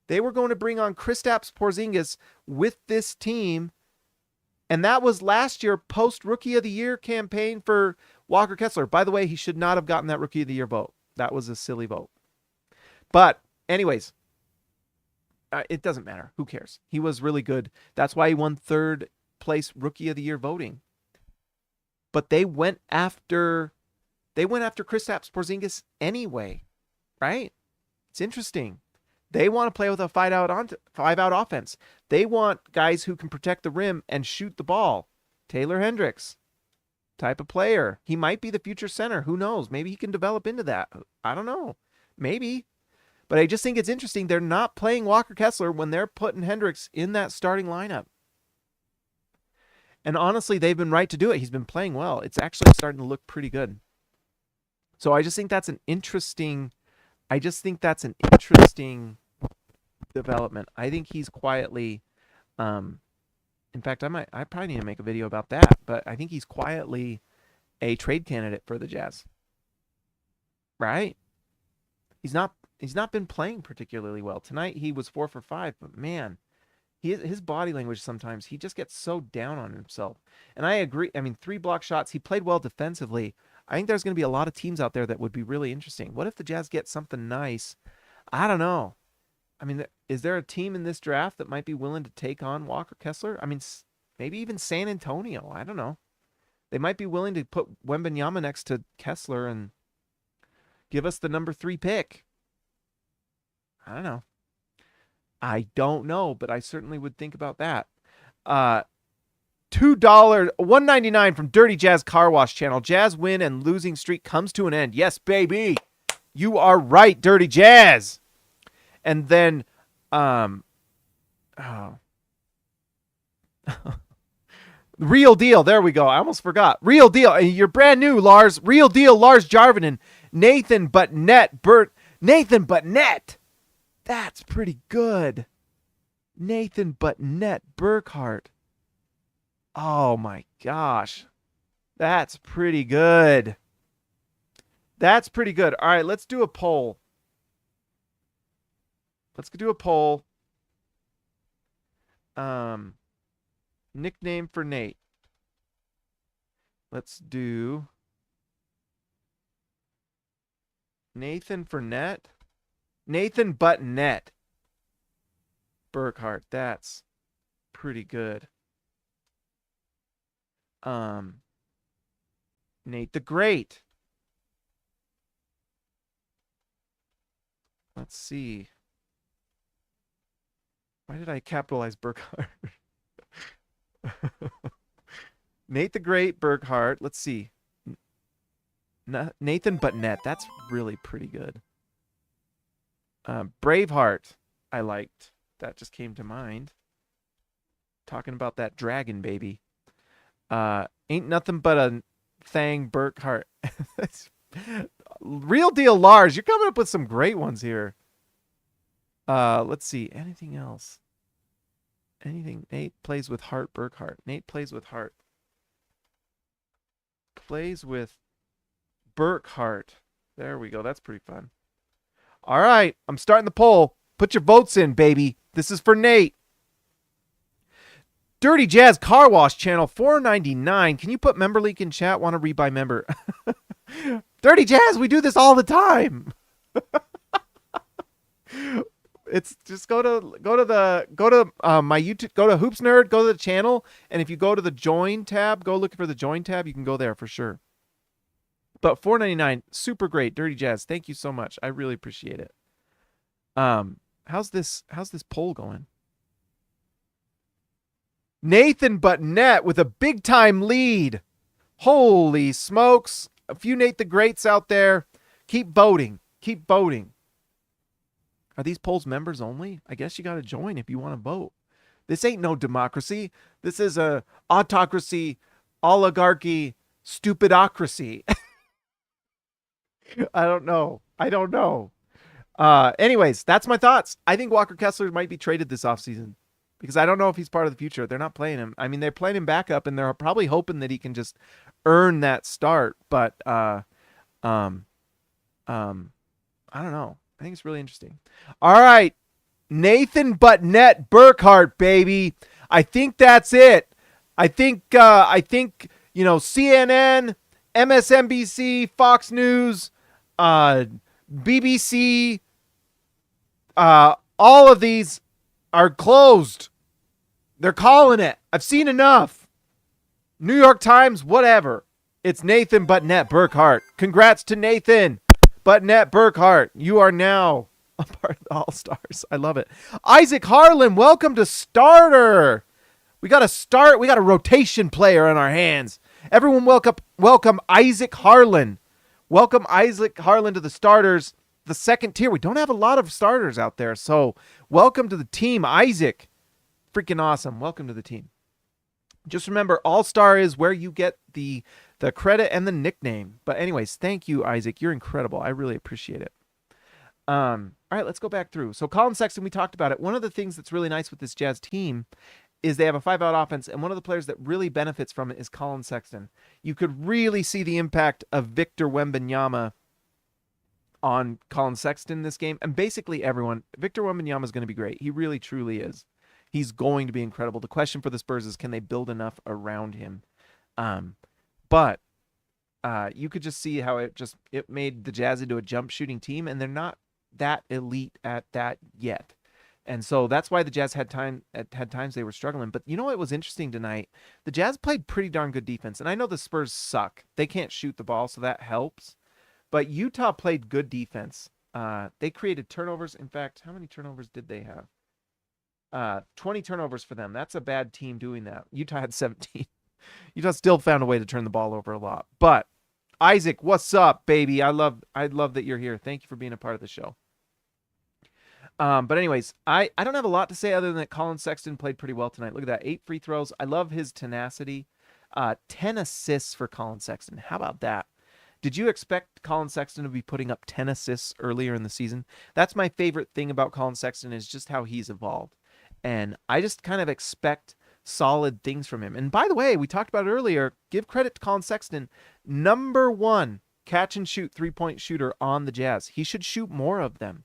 They were going to bring on Kristaps Porzingis with this team, and that was last year post Rookie of the Year campaign for Walker Kessler. By the way, he should not have gotten that Rookie of the Year vote. That was a silly vote. But anyways, it doesn't matter. Who cares? He was really good. That's why he won 3rd place Rookie of the Year voting. But they went after Kristaps Porzingis anyway, right? It's interesting. They want to play with a 5-out offense. They want guys who can protect the rim and shoot the ball. Taylor Hendricks type of player. He might be the future center. Who knows? Maybe he can develop into that. I don't know. Maybe. But I just think it's interesting. They're not playing Walker Kessler when they're putting Hendricks in that starting lineup. And honestly, they've been right to do it. He's been playing well. It's actually starting to look pretty good. So I just think that's an interesting development. I think he's quietly, in fact, I probably need to make a video about that, but I think he's quietly a trade candidate for the Jazz. Right? He's not been playing particularly well. Tonight he was 4 for 5, but man, his body language sometimes, he just gets so down on himself. And I agree. I mean, 3 block shots. He played well defensively. I think there's going to be a lot of teams out there that would be really interesting. What if the Jazz get something nice? I don't know. I mean, is there a team in this draft that might be willing to take on Walker Kessler? I mean, maybe even San Antonio. I don't know. They might be willing to put Wembanyama next to Kessler and give us the number 3 pick. I don't know. But I certainly would think about that. $2, $1.99 from Dirty Jazz Car Wash Channel. Jazz win and losing streak comes to an end. Yes, baby. You are right, Dirty Jazz. And then, Real Deal. There we go. I almost forgot. Real Deal. You're brand new, Lars. Real Deal, Lars Jarvinen. Nathan Butnett. That's pretty good. Nathan Butnett Burkhart. Oh my gosh. That's pretty good. That's pretty good. All right, let's do a poll. Let's do a poll. Nickname for Nate. Let's do Nathan Fournette. Nathan Buttonette. Burkhart. That's pretty good. Nate the Great. Let's see. Why did I capitalize Burkhart? Nate the Great, Burkhart. Let's see. Nathan Buttonette. That's really pretty good. Braveheart. I liked. That just came to mind. Talking about that dragon baby. Ain't nothing but a thang Burkhart. Real deal Lars. You're coming up with some great ones here. Let's see. Anything else? Anything? Nate plays with heart. Burkhart. Nate plays with heart. Plays with Burkhart. There we go. That's pretty fun. All right. I'm starting the poll. Put your votes in, baby. This is for Nate. Dirty Jazz Car Wash channel $4.99. Can you put member link in chat? Want to rebuy member? Dirty Jazz, we do this all the time. It's just go to my YouTube, go to Hoops Nerd, go to the channel, and if you go to the join tab, go looking for the join tab, you can go there for sure. But $4.99, super great. Dirty Jazz, thank you so much. I really appreciate it. How's this poll going? Nathan Buttonette with a big time lead. Holy smokes. A few Nate the Greats out there. Keep voting. Keep voting. Are these polls members only? I guess you got to join if you want to vote. This ain't no democracy. This is a autocracy, oligarchy, stupidocracy. I don't know. Anyways, that's my thoughts. I think Walker Kessler might be traded this offseason because I don't know if he's part of the future. They're not playing him. I mean, they're playing him backup, and they're probably hoping that he can just earn that start. But I don't know. I think it's really interesting. All right, Nathan Buttonette Burkhart, baby. I think that's it. I think CNN, MSNBC, Fox News, BBC, all of these are closed. They're calling it. I've seen enough. New York Times, whatever. It's Nathan Buttonette Burkhart. Congrats to Nathan Buttonette Burkhart. You are now a part of the All-Stars. I love it. Isaac Harlan, welcome to Starter. We got a rotation player on our hands. Everyone welcome Isaac Harlan. Welcome Isaac Harlan to the Starters, the second tier. We don't have a lot of starters out there, so welcome to the team, Isaac. Freaking awesome. Welcome to the team. Just remember, All-Star is where you get the credit and the nickname. But anyways, thank you, Isaac. You're incredible. I really appreciate it. All right, let's go back through. So Colin Sexton, we talked about it. One of the things that's really nice with this Jazz team is they have a 5-out offense, and one of the players that really benefits from it is Colin Sexton. You could really see the impact of Victor Wembanyama on Colin Sexton in this game, and basically everyone. Victor Wembanyama is going to be great. He really, truly is. He's going to be incredible. The question for the Spurs is, can they build enough around him? But you could just see how it made the Jazz into a jump shooting team, and they're not that elite at that yet. And so that's why the Jazz had times they were struggling. But you know what was interesting tonight? The Jazz played pretty darn good defense. And I know the Spurs suck. They can't shoot the ball, so that helps. But Utah played good defense. They created turnovers. In fact, how many turnovers did they have? 20 turnovers for them. That's a bad team doing that. Utah had 17. Utah still found a way to turn the ball over a lot. But Isaac, what's up, baby? I love that you're here. Thank you for being a part of the show. But anyways, I don't have a lot to say other than that Colin Sexton played pretty well tonight. Look at that. 8 free throws. I love his tenacity. 10 assists for Colin Sexton. How about that? Did you expect Colin Sexton to be putting up 10 assists earlier in the season? That's my favorite thing about Colin Sexton is just how he's evolved. And I just kind of expect solid things from him. And by the way, we talked about it earlier. Give credit to Colin Sexton. Number 1 catch and shoot 3-point shooter on the Jazz. He should shoot more of them.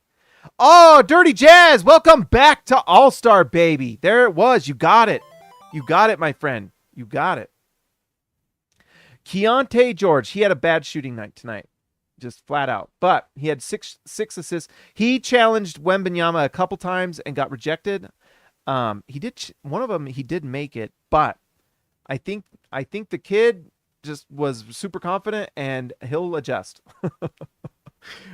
Oh, Dirty Jazz, welcome back to All-Star, baby. There it was. You got it. You got it, my friend. You got it. Keontae George, he had a bad shooting night tonight. Just flat out. But he had six assists. He challenged Wembanyama a couple times and got rejected. He did one of them. He did make it, but I think the kid just was super confident and he'll adjust.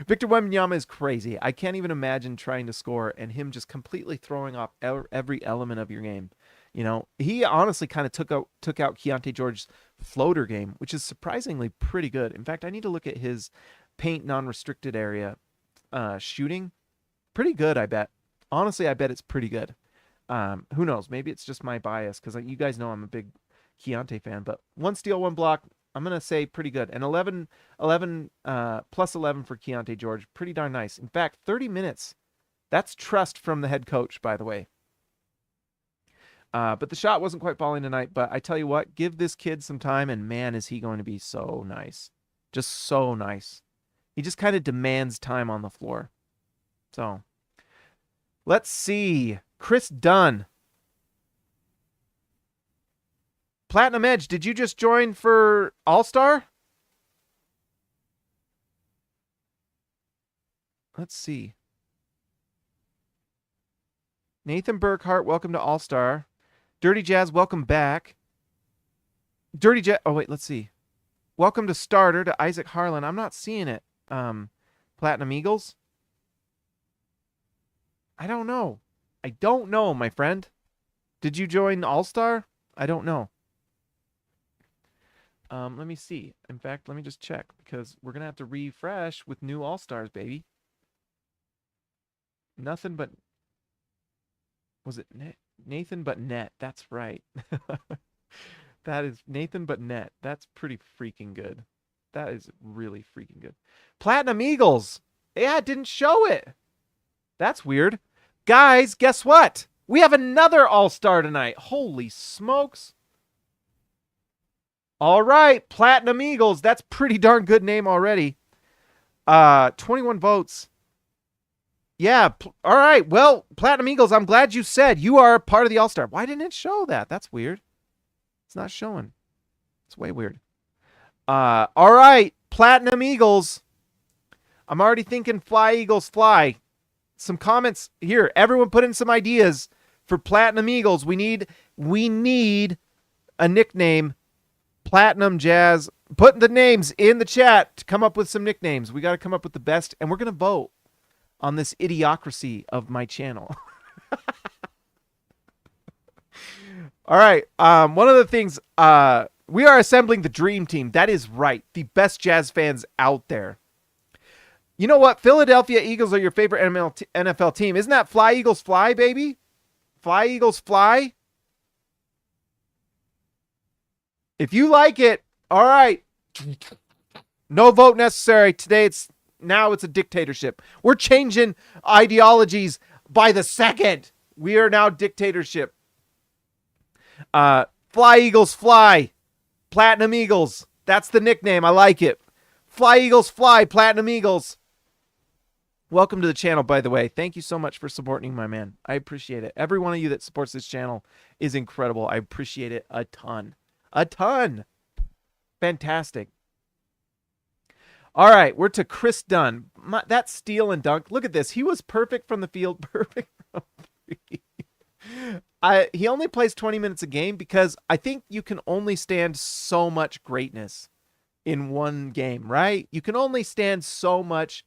Victor Wembanyama is crazy. I can't even imagine trying to score and him just completely throwing off every element of your game. You know, he honestly kind of took out Keontae George's floater game, which is surprisingly pretty good. In fact, I need to look at his paint non-restricted area shooting. Pretty good, I bet. Honestly, I bet it's pretty good. Who knows? Maybe it's just my bias because you guys know I'm a big Keontae fan. But 1 steal, 1 block. I'm going to say pretty good. And 11 plus 11 for Keontae George. Pretty darn nice. In fact, 30 minutes. That's trust from the head coach, by the way. But the shot wasn't quite falling tonight. But I tell you what, give this kid some time, and man, is he going to be so nice. Just so nice. He just kind of demands time on the floor. So, let's see. Chris Dunn. Platinum Edge, did you just join for All-Star? Let's see. Nathan Burkhart, welcome to All-Star. Dirty Jazz, welcome back. Dirty Jazz, oh wait, let's see. Welcome to Starter to Isaac Harlan. I'm not seeing it. Platinum Eagles. I don't know. I don't know, my friend. Did you join All-Star? I don't know. Let me see. In fact, let me just check because we're going to have to refresh with new All-Stars, baby. Nothing but... Was it Nathan but Net? That's right. That is Nathan but Net. That's pretty freaking good. That is really freaking good. Platinum Eagles. Yeah, it didn't show it. That's weird. Guys, guess what? We have another All-Star tonight. Holy smokes. All right, Platinum Eagles. That's pretty darn good name already. 21 votes. Yeah, all right. Well, Platinum Eagles, I'm glad you said you are part of the All-Star. Why didn't it show that? That's weird. It's not showing. It's way weird. All right, Platinum Eagles. I'm already thinking fly, Eagles, fly. Some comments here. Everyone put in some ideas for Platinum Eagles. We need a nickname. Platinum Jazz. Put the names in the chat to come up with some nicknames. We got to come up with the best, and we're going to vote on this idiocracy of my channel. All right. One of the things, we are assembling the dream team. That is right. The best Jazz fans out there. You know what? Philadelphia Eagles are your favorite NFL team. Isn't that Fly Eagles Fly, baby? Fly Eagles Fly. If you like it, all right. No vote necessary. Today now it's a dictatorship. We're changing ideologies by the second. We are now dictatorship. Fly Eagles Fly. Platinum Eagles. That's the nickname. I like it. Fly Eagles Fly. Platinum Eagles. Welcome to the channel, by the way. Thank you so much for supporting my man. I appreciate it. Every one of you that supports this channel is incredible. I appreciate it a ton. A ton. Fantastic. All right, we're to Chris Dunn. That steal and dunk. Look at this. He was perfect from the field. Perfect from three. He only plays 20 minutes a game because I think you can only stand so much greatness in one game, right? You can only stand so much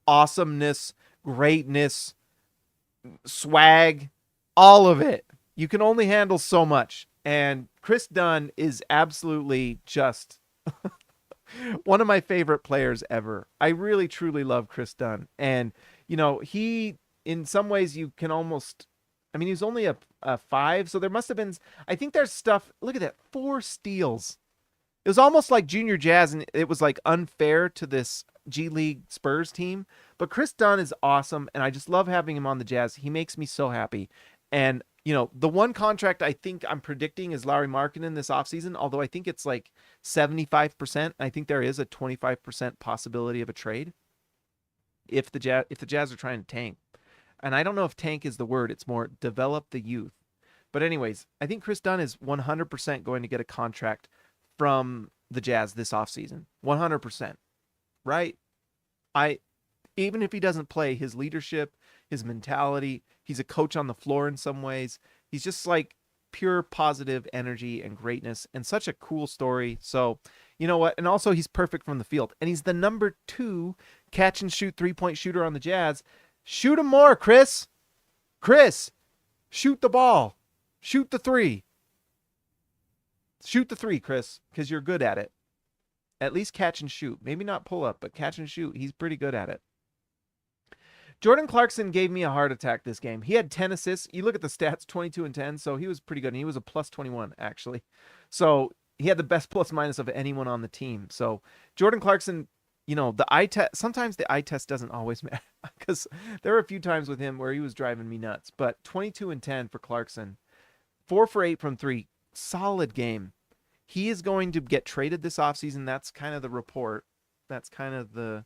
awesomeness, greatness, swag, all of it. You can only handle so much. And Chris Dunn is absolutely just one of my favorite players ever. I really, truly love Chris Dunn. And, you know, he, in some ways, you can almost, I mean, he's only a 5. So there must have been, I think there's stuff, look at that, 4 steals. It was almost like Junior Jazz, and it was like unfair to this G League Spurs team. But Chris Dunn is awesome, and I just love having him on the Jazz. He makes me so happy. And The one contract I think I'm predicting is Lauri Markkanen this offseason, although I think it's like 75%. I think there is a 25% possibility of a trade if the Jazz are trying to tank. And I don't know if tank is the word, it's more develop the youth. But anyways, I think Chris Dunn is 100% going to get a contract from the Jazz this offseason. 100%. Right? I Even if he doesn't play, his leadership, his mentality, he's a coach on the floor in some ways. He's just like pure positive energy and greatness and such a cool story. So, you know what? And also he's perfect from the field. And he's the number 2 catch and shoot 3-point shooter on the Jazz. Shoot him more, Chris. Chris, shoot the ball. Shoot the 3. Shoot the 3, Chris, because you're good at it. At least catch and shoot. Maybe not pull up, but catch and shoot. He's pretty good at it. Jordan Clarkson gave me a heart attack this game. He had 10 assists. You look at the stats, 22 and 10, so he was pretty good. And he was a plus 21, actually. So he had the best plus minus of anyone on the team. So Jordan Clarkson, the eye test, sometimes the eye test doesn't always matter because there were a few times with him where he was driving me nuts. But 22 and 10 for Clarkson, 4 for 8 from 3. Solid game. He is going to get traded this offseason. That's kind of the report. That's kind of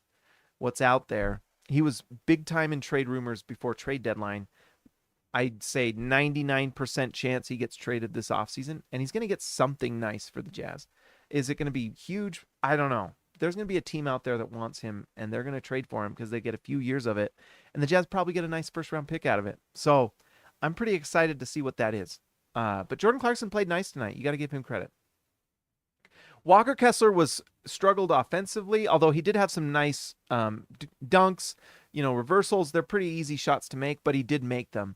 what's out there. He was big time in trade rumors before trade deadline. I'd say 99% chance he gets traded this offseason, and he's going to get something nice for the Jazz. Is it going to be huge? I don't know. There's going to be a team out there that wants him, and they're going to trade for him because they get a few years of it, and the Jazz probably get a nice first-round pick out of it. So I'm pretty excited to see what that is. But Jordan Clarkson played nice tonight. You got to give him credit. Walker Kessler struggled offensively, although he did have some nice dunks, reversals. They're pretty easy shots to make, but he did make them.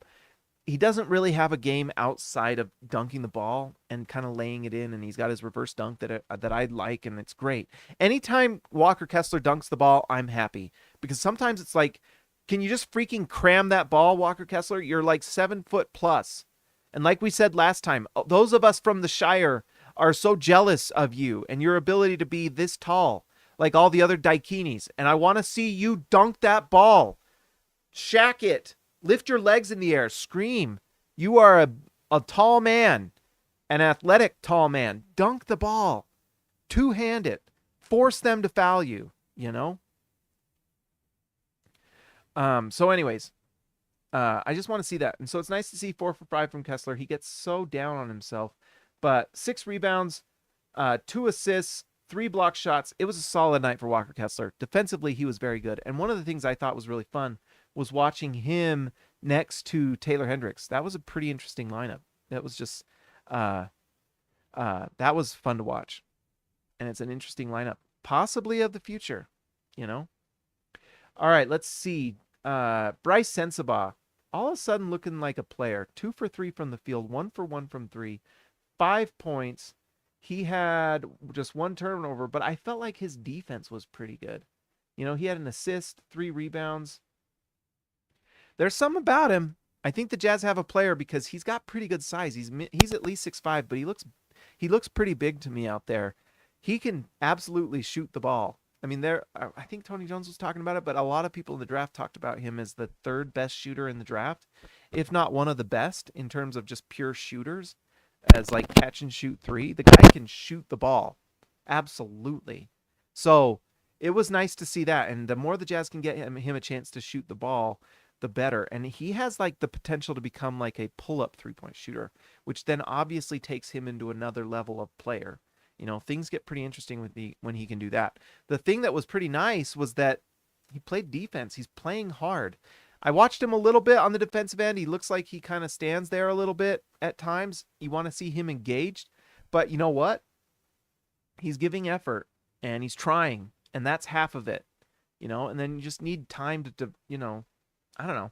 He doesn't really have a game outside of dunking the ball and kind of laying it in, and he's got his reverse dunk that I like, and it's great. Anytime Walker Kessler dunks the ball, I'm happy, because sometimes it's like, can you just freaking cram that ball, Walker Kessler? You're like 7 foot plus. And like we said last time, those of us from the Shire are so jealous of you and your ability to be this tall, like all the other Daikinis. And I want to see you dunk that ball. Shack it. Lift your legs in the air. Scream. You are a tall man, an athletic tall man. Dunk the ball. Two-hand it. Force them to foul you, So anyways, I just want to see that. And so it's nice to see 4 for 5 from Kessler. He gets so down on himself. But 6 rebounds, 2 assists, 3 block shots. It was a solid night for Walker Kessler. Defensively, he was very good. And one of the things I thought was really fun was watching him next to Taylor Hendricks. That was a pretty interesting lineup. That was just, that was fun to watch. And it's an interesting lineup, possibly of the future, All right, let's see. Bryce Sensabaugh, all of a sudden looking like a player. 2 for 3 from the field, 1 for 1 from 3. 5 points. He had just 1 turnover, but I felt like his defense was pretty good. He had an assist, 3 rebounds. There's some about him. I think the Jazz have a player because he's got pretty good size. He's at least 6'5", but he looks pretty big to me out there. He can absolutely shoot the ball. I mean, I think Tony Jones was talking about it, but a lot of people in the draft talked about him as the 3rd best shooter in the draft, if not one of the best in terms of just pure shooters. As like catch and shoot 3. The guy can shoot the ball. Absolutely. So it was nice to see that. And the more the Jazz can get him a chance to shoot the ball, the better. And he has like the potential to become like a pull-up 3-point shooter, which then obviously takes him into another level of player. Things get pretty interesting when he can do that. The thing that was pretty nice was that he played defense. He's playing hard. I watched him a little bit on the defensive end. He looks like he kind of stands there a little bit at times. You want to see him engaged. But you know what? He's giving effort, and he's trying, and that's half of it. And then you just need time to I don't know.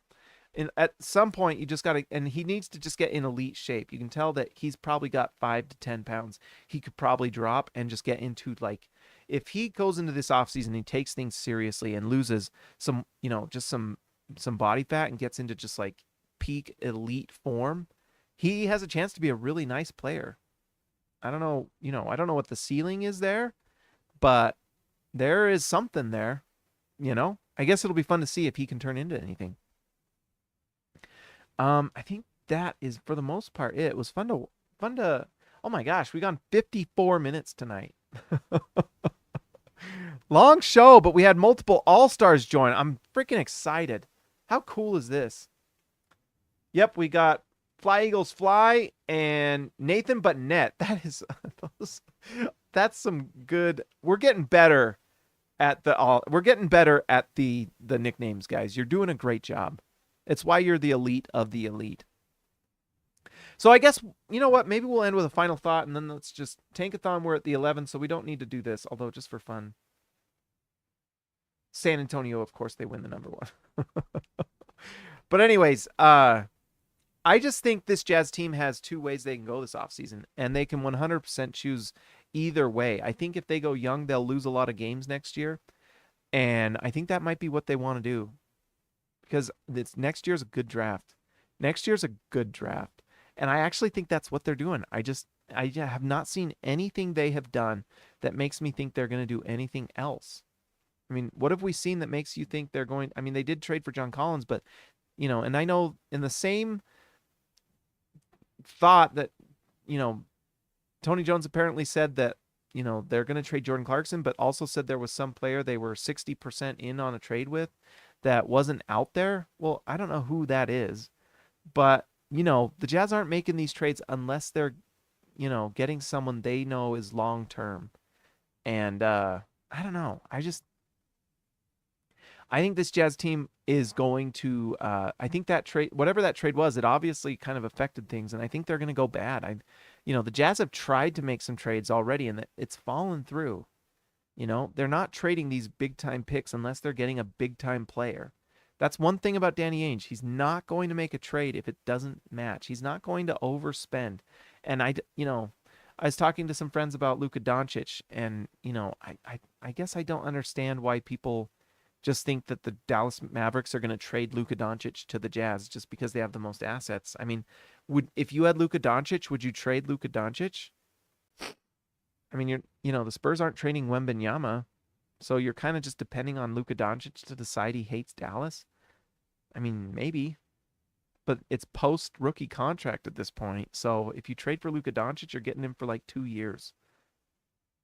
And at some point, you just got to, and he needs to just get in elite shape. You can tell that he's probably got 5 to 10 pounds he could probably drop and just get into, like, if he goes into this offseason and he takes things seriously and loses some, just some body fat and gets into just like peak elite form, he has a chance to be a really nice player. I don't know, I don't know what the ceiling is there, but there is something there, I guess it'll be fun to see if he can turn into anything. I think that is for the most part it. It was fun to. Oh my gosh, we gone 54 minutes tonight. Long show, but we had multiple All-Stars join. I'm freaking excited. How cool is this? Yep, we got Fly Eagles Fly and Nathan but Net. That is that's some good. We're getting better at the nicknames, guys. You're doing a great job. It's why you're the elite of the elite. So I guess, you know what? Maybe we'll end with a final thought, and then let's just Tankathon. We're at the 11, so we don't need to do this, although just for fun. San Antonio, of course, they win the number one. But anyways, I just think this Jazz team has two ways they can go this offseason, and they can 100% choose either way. I think if they go young, they'll lose a lot of games next year, and I think that might be what they want to do because next year's a good draft. Next year's a good draft, and I actually think that's what they're doing. I have not seen anything they have done that makes me think they're going to do anything else. I mean, what have we seen that makes you think they're going? I mean, they did trade for John Collins, but, you know, and I know in the same thought that, you know, Tony Jones apparently said that, you know, they're going to trade Jordan Clarkson, but also said there was some player they were 60% in on a trade with that wasn't out there. Well, I don't know who that is, but, you know, the Jazz aren't making these trades unless they're, you know, getting someone they know is long-term. And I don't know. I think this Jazz team is going to, I think that trade, whatever that trade was, it obviously kind of affected things, and I think they're going to go bad. You know, the Jazz have tried to make some trades already, and it's fallen through. You know, they're not trading these big-time picks unless they're getting a big-time player. That's one thing about Danny Ainge. He's not going to make a trade if it doesn't match. He's not going to overspend. And I was talking to some friends about Luka Doncic, and, you know, I guess I don't understand why people just think that the Dallas Mavericks are going to trade Luka Doncic to the Jazz just because they have the most assets. I mean, if you had Luka Doncic, would you trade Luka Doncic? I mean, the Spurs aren't trading Wembanyama, so you're kind of just depending on Luka Doncic to decide he hates Dallas. I mean, maybe, but it's post-rookie contract at this point. So if you trade for Luka Doncic, you're getting him for like 2 years.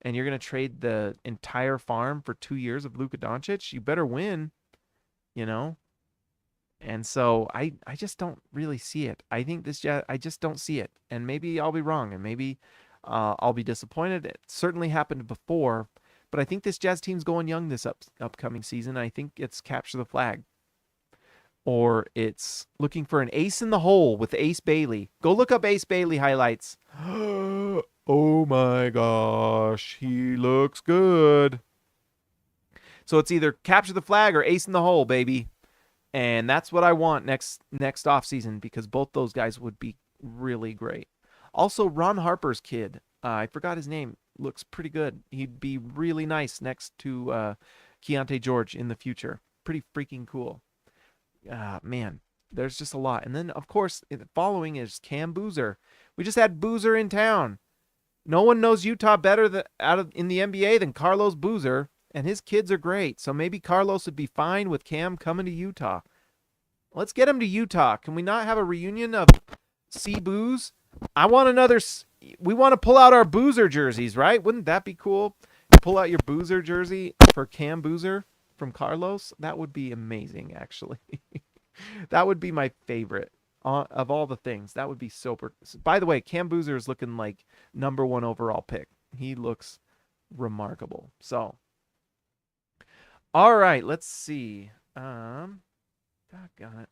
And you're going to trade the entire farm for 2 years of Luka Doncic, you better win, you know? And so I just don't really see it. I think I just don't see it. And maybe I'll be wrong, and maybe I'll be disappointed. It certainly happened before, but I think this Jazz team's going young this upcoming season. I think it's capture the flag. Or it's looking for an ace in the hole with Ace Bailey. Go look up Ace Bailey highlights. Oh my gosh, he looks good. So it's either capture the flag or ace in the hole, baby. And that's what I want next offseason, because both those guys would be really great. Also, Ron Harper's kid, I forgot his name, looks pretty good. He'd be really nice next to Keontae George in the future. Pretty freaking cool. Man, there's just a lot. And then, of course, following is Cam Boozer. We just had Boozer in town. No one knows Utah better in the NBA than Carlos Boozer, and his kids are great. So maybe Carlos would be fine with Cam coming to Utah. Let's get him to Utah. Can we not have a reunion of C-Booze? We want to pull out our Boozer jerseys, right? Wouldn't that be cool? Pull out your Boozer jersey for Cam Boozer from Carlos. That would be amazing, actually. That would be my favorite. Of all the things, that would be super. By the way, Cam Boozer is looking like number 1 overall pick. He looks remarkable. So, all right, let's see. Doggone it.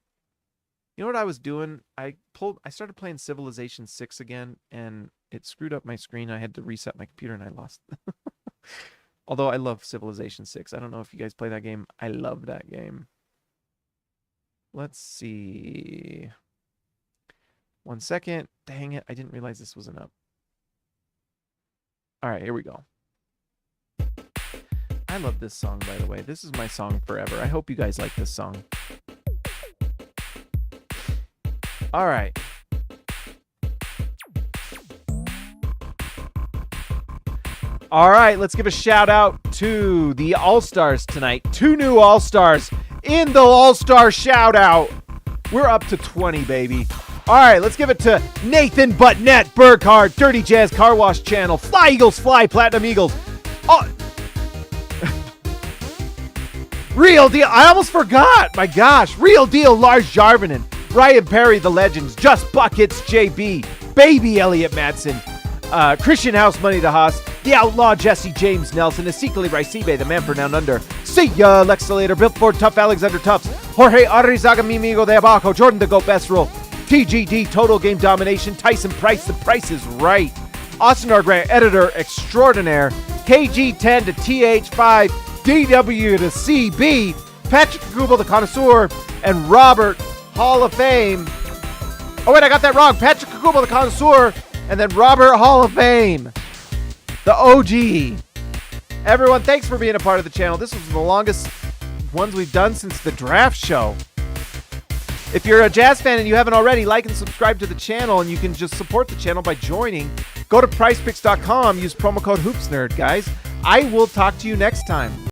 You know what I was doing? I started playing Civilization 6 again, and it screwed up my screen. I had to reset my computer, and I lost. Although I love Civilization 6. I don't know if you guys play that game. I love that game. Let's see. 1 second. Dang it. I didn't realize this wasn't up. All right, here we go. I love this song, by the way. This is my song forever. I hope you guys like this song. All right. All right, let's give a shout out to the All-Stars tonight. 2 new All-Stars in the All-Star shout out. We're up to 20, baby. All right, let's give it to Nathan Buttnet, Burkhardt, Dirty Jazz Car Wash Channel, Fly Eagles Fly, Platinum Eagles. Oh, Real Deal. I almost forgot. My gosh. Real Deal, Lars Jarvinen, Ryan Perry, The Legends, Just Buckets, JB, Baby Elliot Madsen, Christian House, Money to Haas, The Outlaw, Jesse James Nelson, Ezekiel Raicibe, The Man for Down Under, See Ya, Lexalator, Built Ford, Tough Alexander Tufts, Jorge Arrizaga, Mimigo de Abajo, Jordan the Goat Best Roll, TGD, Total Game Domination, Tyson Price, The Price is Right, Austin R. Grant, Editor Extraordinaire, KG10 to TH5, DW to CB, Patrick Google, The Connoisseur, and Robert, Hall of Fame. Oh, wait, I got that wrong. Patrick Google, The Connoisseur, and then Robert, Hall of Fame, the OG. Everyone, thanks for being a part of the channel. This was the longest ones we've done since the draft show. If you're a Jazz fan and you haven't already, like and subscribe to the channel, and you can just support the channel by joining. Go to PricePicks.com, use promo code HoopsNerd, guys. I will talk to you next time.